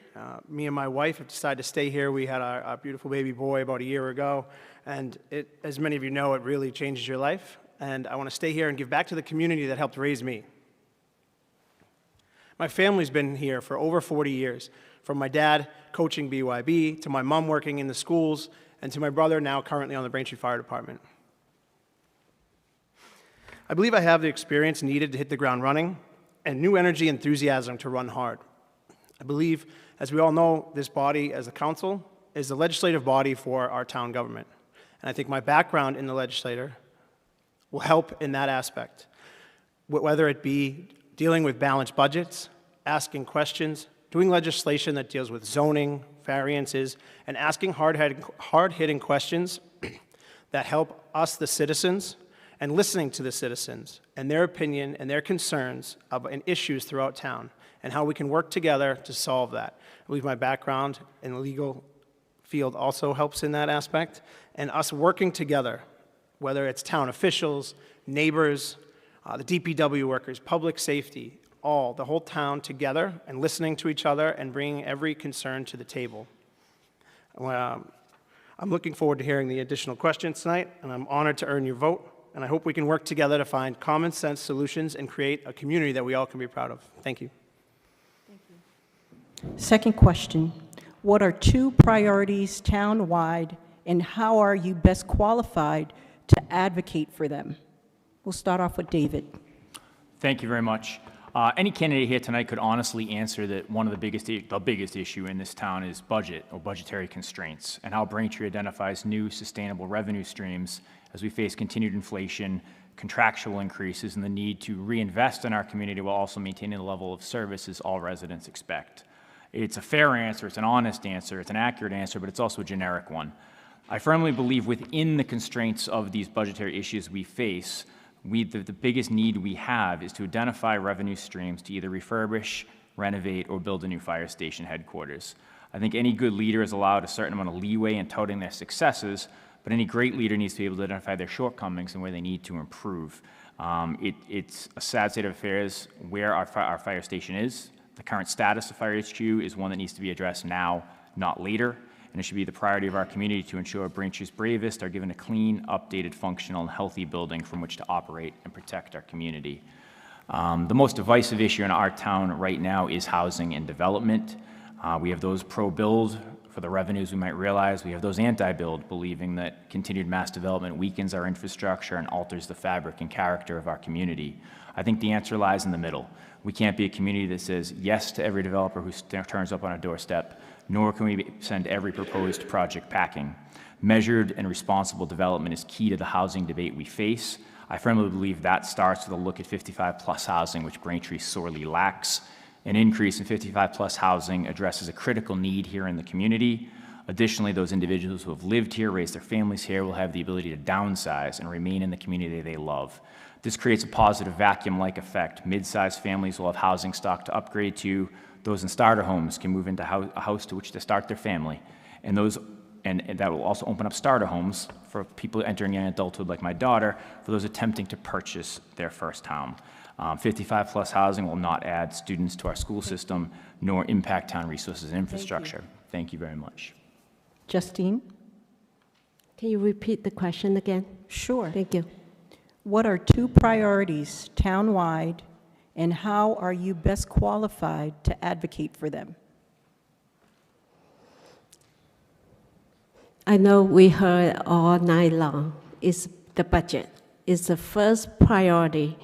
Me and my wife have decided to stay here. We had our beautiful baby boy about a year ago, and as many of you know, it really changes your life. And I want to stay here and give back to the community that helped raise me. My family's been here for over 40 years, from my dad coaching BYB, to my mom working in the schools, and to my brother now currently on the Braintree Fire Department. I believe I have the experience needed to hit the ground running and new energy and enthusiasm to run hard. I believe, as we all know, this body as a council is the legislative body for our town government. And I think my background in the legislature will help in that aspect, whether it be dealing with balanced budgets, asking questions, doing legislation that deals with zoning, variances, and asking hard-hitting questions that help us, the citizens, and listening to the citizens and their opinion and their concerns and issues throughout town and how we can work together to solve that. I believe my background in the legal field also helps in that aspect, and us working together, whether it's town officials, neighbors, the DPW workers, public safety, the whole town together and listening to each other and bringing every concern to the table. I'm looking forward to hearing the additional questions tonight, and I'm honored to earn your vote. And I hope we can work together to find common sense solutions and create a community that we all can be proud of. Thank you. Second question. What are 2 priorities town-wide, and how are you best qualified to advocate for them? We'll start off with David. Thank you very much. Any candidate here tonight could honestly answer that one of the biggest issue in this town is budget or budgetary constraints, and how Braintree identifies new sustainable revenue streams as we face continued inflation, contractual increases, and the need to reinvest in our community while also maintaining the level of services all residents expect. It's a fair answer, it's an honest answer, it's an accurate answer, but it's also a generic one. I firmly believe within the constraints of these budgetary issues we face, the biggest need we have is to identify revenue streams to either refurbish, renovate, or build a new fire station headquarters. I think any good leader is allowed a certain amount of leeway in touting their successes, but any great leader needs to be able to identify their shortcomings and where they need to improve. It's a sad state of affairs where our fire station is. The current status of Fire HQ is one that needs to be addressed now, not later, and it should be the priority of our community to ensure Braintree's bravest are given a clean, updated, functional, and healthy building from which to operate and protect our community. The most divisive issue in our town right now is housing and development. We have those pro-build for the revenues we might realize. We have those anti-build, believing that continued mass development weakens our infrastructure and alters the fabric and character of our community. I think the answer lies in the middle. We can't be a community that says yes to every developer who turns up on a doorstep, nor can we send every proposed project packing. Measured and responsible development is key to the housing debate we face. I firmly believe that starts with a look at 55-plus housing, which Braintree sorely lacks. An increase in 55-plus housing addresses a critical need here in the community. Additionally, those individuals who have lived here, raised their families here, will have the ability to downsize and remain in the community they love. This creates a positive vacuum-like effect. Mid-sized families will have housing stock to upgrade to. Those in starter homes can move into a house to which to start their family. And that will also open up starter homes for people entering young adulthood like my daughter, for those attempting to purchase their first home. 55-plus housing will not add students to our school system, nor impact town resources and infrastructure. Thank you very much. Justine? Can you repeat the question again? Sure. Thank you. What are two priorities townwide, and how are you best qualified to advocate for them? I know we heard all night long, it's the budget. It's the first priority.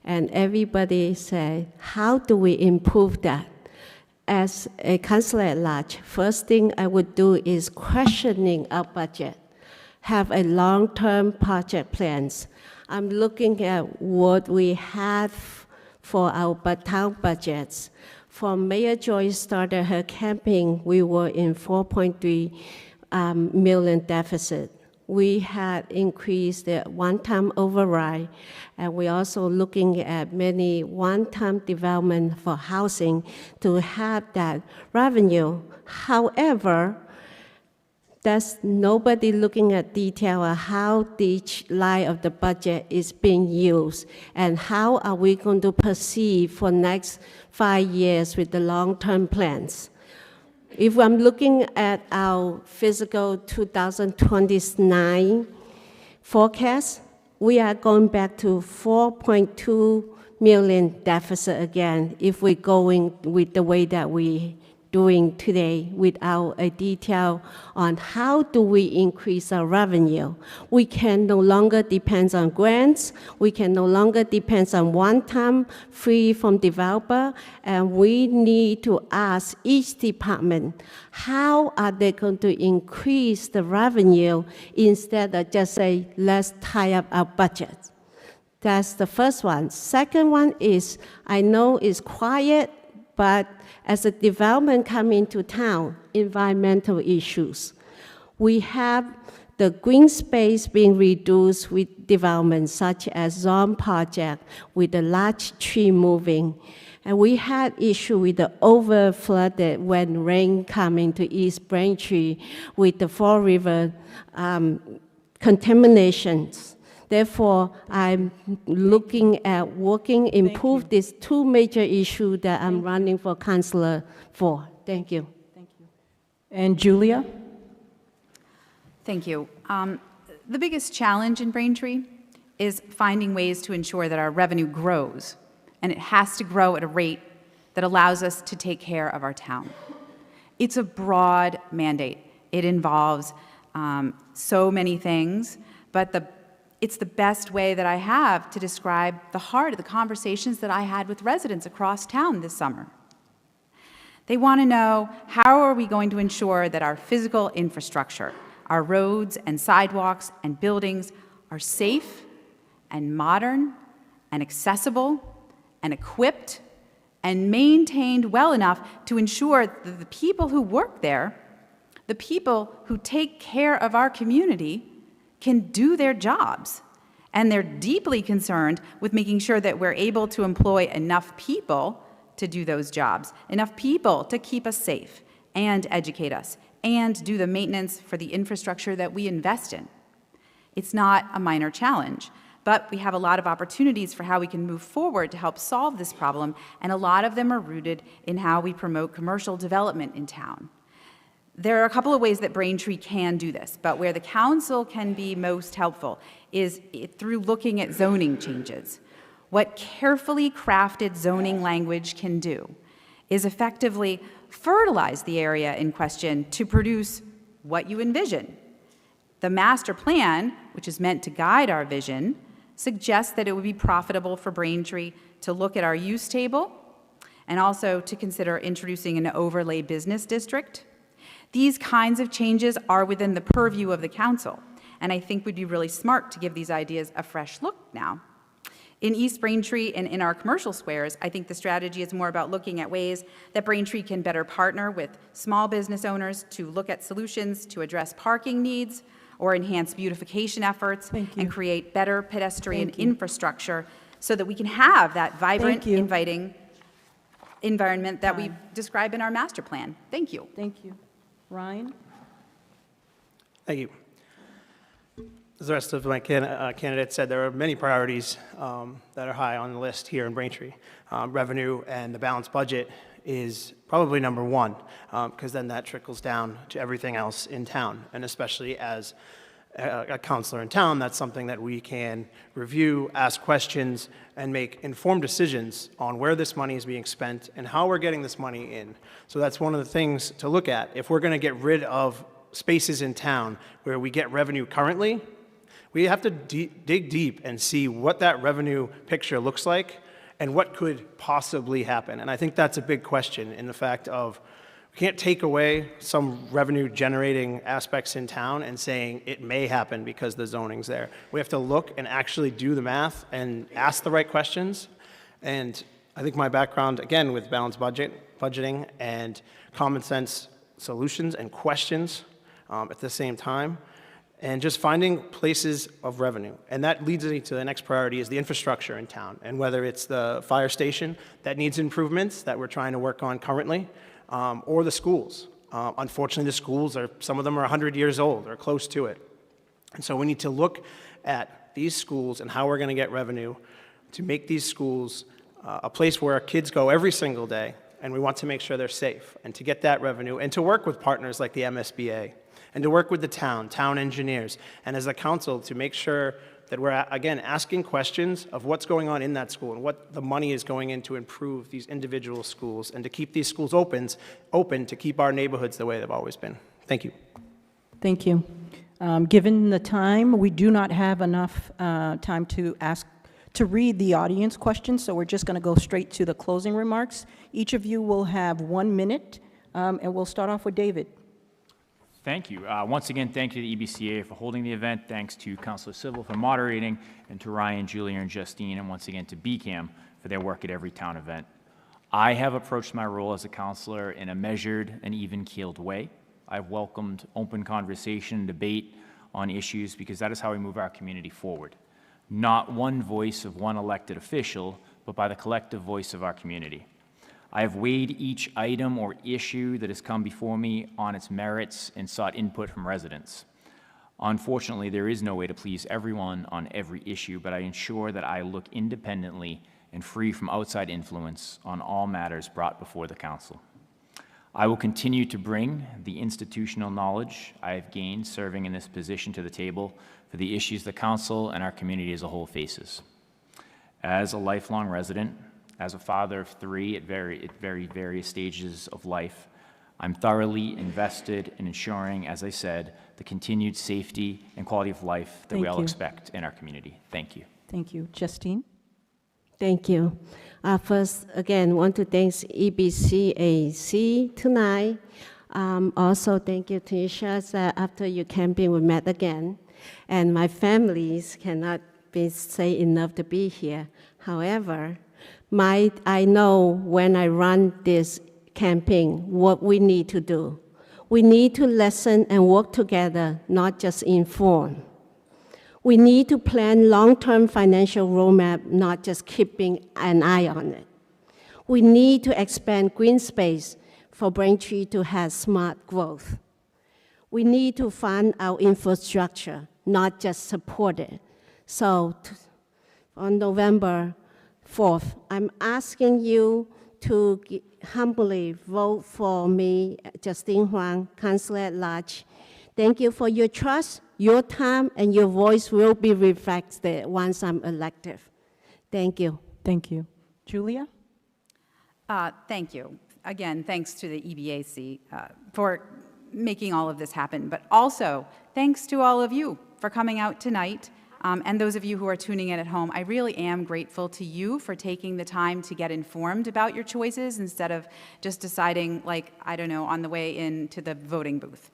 And everybody said, how do we improve that? As a councilor at large, first thing I would do is questioning our budget, have a long-term project plans. I'm looking at what we have for our town budgets. From Mayor Joyce started her campaign, we were in 4.3 million deficit. We had increased the one-time override, and we're also looking at many one-time development for housing to have that revenue. However, there's nobody looking at detail of how each line of the budget is being used, and how are we going to proceed for next 5 years with the long-term plans. If I'm looking at our fiscal 2029 forecast, we are going back to 4.2 million deficit again if we're going with the way that we doing today without a detail on how do we increase our revenue. We can no longer depend on grants. We can no longer depend on one-time free from developer. And we need to ask each department, how are they going to increase the revenue instead of just say, let's tie up our budget. That's the first one. Second one is, I know it's quiet, but as the development come into town, environmental issues. We have the green space being reduced with development such as zone project with the large tree moving. And we had issue with the over flooded when rain come into East Braintree with the Fall River contaminations. Therefore, I'm looking at working, improve these two major issues that I'm running for councilor for. Thank you. Thank you. And Julia? Thank you. The biggest challenge in Braintree is finding ways to ensure that our revenue grows, and it has to grow at a rate that allows us to take care of our town. It's a broad mandate. It involves so many things, but it's the best way that I have to describe the heart of the conversations that I had with residents across town this summer. They want to know, how are we going to ensure that our physical infrastructure, our roads and sidewalks and buildings are safe and modern and accessible and equipped and maintained well enough to ensure that the people who work there, the people who take care of our community, can do their jobs. And they're deeply concerned with making sure that we're able to employ enough people to do those jobs, enough people to keep us safe and educate us and do the maintenance for the infrastructure that we invest in. It's not a minor challenge, but we have a lot of opportunities for how we can move forward to help solve this problem, and a lot of them are rooted in how we promote commercial development in town. There are a couple of ways that Braintree can do this, but where the council can be most helpful is through looking at zoning changes. What carefully crafted zoning language can do is effectively fertilize the area in question to produce what you envision. The master plan, which is meant to guide our vision, suggests that it would be profitable for Braintree to look at our use table and also to consider introducing an overlay business district. These kinds of changes are within the purview of the council, and I think would be really smart to give these ideas a fresh look now. In East Braintree and in our commercial squares, I think the strategy is more about looking at ways that Braintree can better partner with small business owners to look at solutions to address parking needs or enhance beautification efforts and create better pedestrian infrastructure so that we can have that vibrant, inviting environment that we describe in our master plan. Thank you. Thank you. Ryan? Thank you. as the rest of my candidates said, there are many priorities that are high on the list here in Braintree. Revenue and the balanced budget is probably number one, because then that trickles down to everything else in town. And especially as a counselor in town, that's something that we can review, ask questions, and make informed decisions on where this money is being spent and how we're getting this money in. So that's one of the things to look at. If we're going to get rid of spaces in town where we get revenue currently, we have to dig deep and see what that revenue picture looks like and what could possibly happen. And I think that's a big question in the fact of we can't take away some revenue-generating aspects in town and saying it may happen because the zoning's there. We have to look and actually do the math and ask the right questions. And I think my background, again, with balanced budgeting and common sense solutions and questions at the same time, and just finding places of revenue. And that leads me to the next priority is the infrastructure in town. And whether it's the fire station that needs improvements that we're trying to work on currently, or the schools. Unfortunately, the schools some of them are 100 years old or close to it. And so we need to look at these schools and how we're going to get revenue to make these schools a place where our kids go every single day, and we want to make sure they're safe, and to get that revenue, and to work with partners like the MSBA, and to work with the town engineers, and as a council to make sure that we're, again, asking questions of what's going on in that school and what the money is going in to improve these individual schools and to keep these schools open to keep our neighborhoods the way they've always been. Thank you. Thank you. Given the time, we do not have enough time to read the audience questions, so we're just going to go straight to the closing remarks. Each of you will have 1 minute, and we'll start off with David. Thank you. Once again, thank you to the EBCA for holding the event. Thanks to Councilor Civil for moderating, and to Ryan, Julia, and Justine, and once again to BCAM for their work at every town event. I have approached my role as a councilor in a measured and even-keeled way. I've welcomed open conversation and debate on issues because that is how we move our community forward. Not one voice of one elected official, but by the collective voice of our community. I have weighed each item or issue that has come before me on its merits and sought input from residents. Unfortunately, there is no way to please everyone on every issue, but I ensure that I look independently and free from outside influence on all matters brought before the council. I will continue to bring the institutional knowledge I have gained serving in this position to the table for the issues the council and our community as a whole faces. As a lifelong resident, as a father of 3 at very various stages of life, I'm thoroughly invested in ensuring, as I said, the continued safety and quality of life that we all expect in our community. Thank you. Thank you. Justine? Thank you. First, again, want to thank EBCAC tonight. Also, thank you, Tanisha, that after your campaign, we met again. And my families cannot say enough to be here. However, I know when I run this campaign what we need to do. We need to listen and work together, not just inform. We need to plan long-term financial roadmap, not just keeping an eye on it. We need to expand green space for Braintree to have smart growth. We need to fund our infrastructure, not just support it. So on November 4th, I'm asking you to humbly vote for me, Justine Huang, Councilor at Large. Thank you for your trust, your time, and your voice will be reflected once I'm elected. Thank you. Thank you. Julia? Thank you. Again, thanks to the EBAC for making all of this happen, but also thanks to all of you for coming out tonight. And those of you who are tuning in at home, I really am grateful to you for taking the time to get informed about your choices instead of just deciding, like, I don't know, on the way into the voting booth.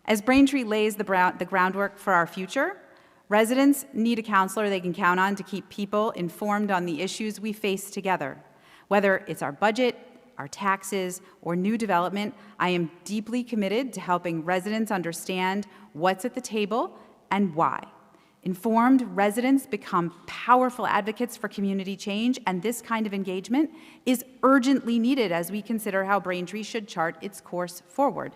As Braintree lays the groundwork for our future, residents need a counselor they can count on to keep people informed on the issues we face together. Whether it's our budget, our taxes, or new development, I am deeply committed to helping residents understand what's at the table and why. Informed residents become powerful advocates for community change, and this kind of engagement is urgently needed as we consider how Braintree should chart its course forward.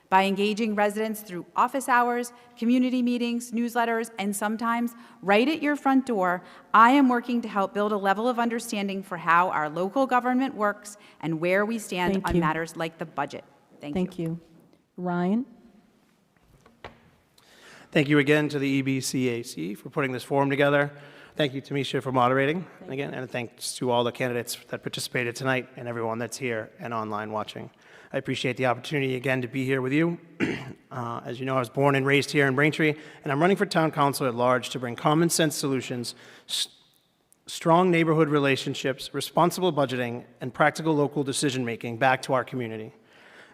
By engaging residents through office hours, community meetings, newsletters, and sometimes right at your front door, I am working to help build a level of understanding for how our local government works and where we stand Thank on you. matters like the budget. Thank you. Thank you. Ryan? Thank you again to the EBCAC for putting this forum together. Thank you to Misha for moderating again, and thanks to all the candidates that participated tonight and everyone that's here and online watching. I appreciate the opportunity again to be here with you. As you know, I was born and raised here in Braintree, and I'm running for town council at large to bring common sense solutions, strong neighborhood relationships, responsible budgeting, and practical local decision making back to our community.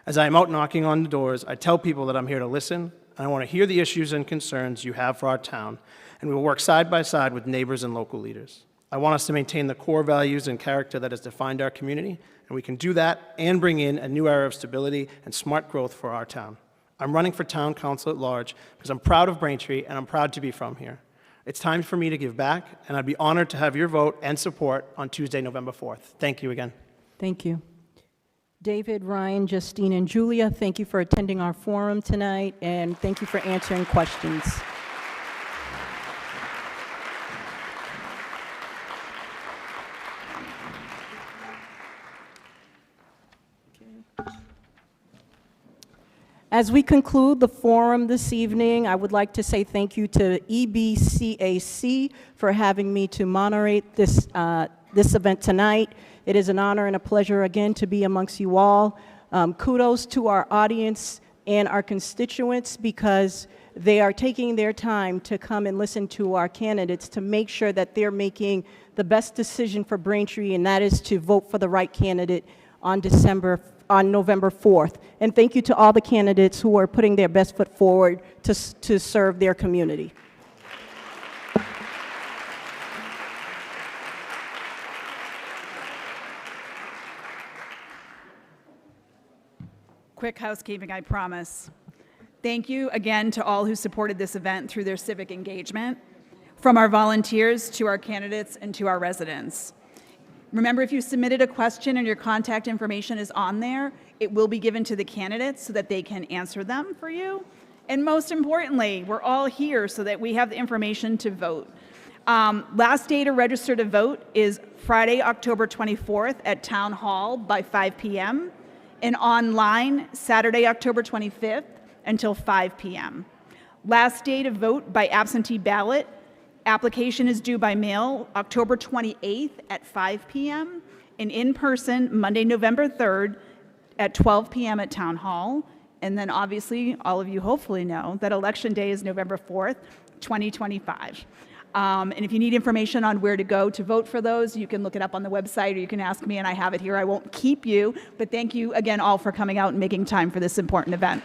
As I am out knocking on the doors, I tell people that I'm here to listen, and I want to hear the issues and concerns you have for our town, and we will work side by side with neighbors and local leaders. I want us to maintain the core values and character that has defined our community, and we can do that and bring in a new era of stability and smart growth for our town. I'm running for town council at large because I'm proud of Braintree and I'm proud to be from here. It's time for me to give back, and I'd be honored to have your vote and support on Tuesday, November 4th. Thank you again. Thank you. David, Ryan, Justine, and Julia, thank you for attending our forum tonight, and thank you for answering questions. As we conclude the forum this evening, I would like to say thank you to EBCAC for having me to moderate this event tonight. It is an honor and a pleasure again to be amongst you all. Kudos to our audience and our constituents because they are taking their time to come and listen to our candidates to make sure that they're making the best decision for Braintree, and that is to vote for the right candidate on November 4th. And thank you to all the candidates who are putting their best foot forward to serve their community. Quick housekeeping, I promise. Thank you again to all who supported this event through their civic engagement, from our volunteers to our candidates and to our residents. Remember, if you submitted a question and your contact information is on there, it will be given to the candidates so that they can answer them for you. And most importantly, we're all here so that we have the information to vote. Last day to register to vote is Friday, October 24th at Town Hall by 5 p.m. and online Saturday, October 25th until 5 p.m. Last day to vote by absentee ballot. Application is due by mail October 28th at 5 p.m. and in person Monday, November 3rd at 12 p.m. at Town Hall. And then obviously, all of you hopefully know that Election Day is November 4th, 2025. And if you need information on where to go to vote for those, you can look it up on the website or you can ask me and I have it here. I won't keep you, but thank you again all for coming out and making time for this important event.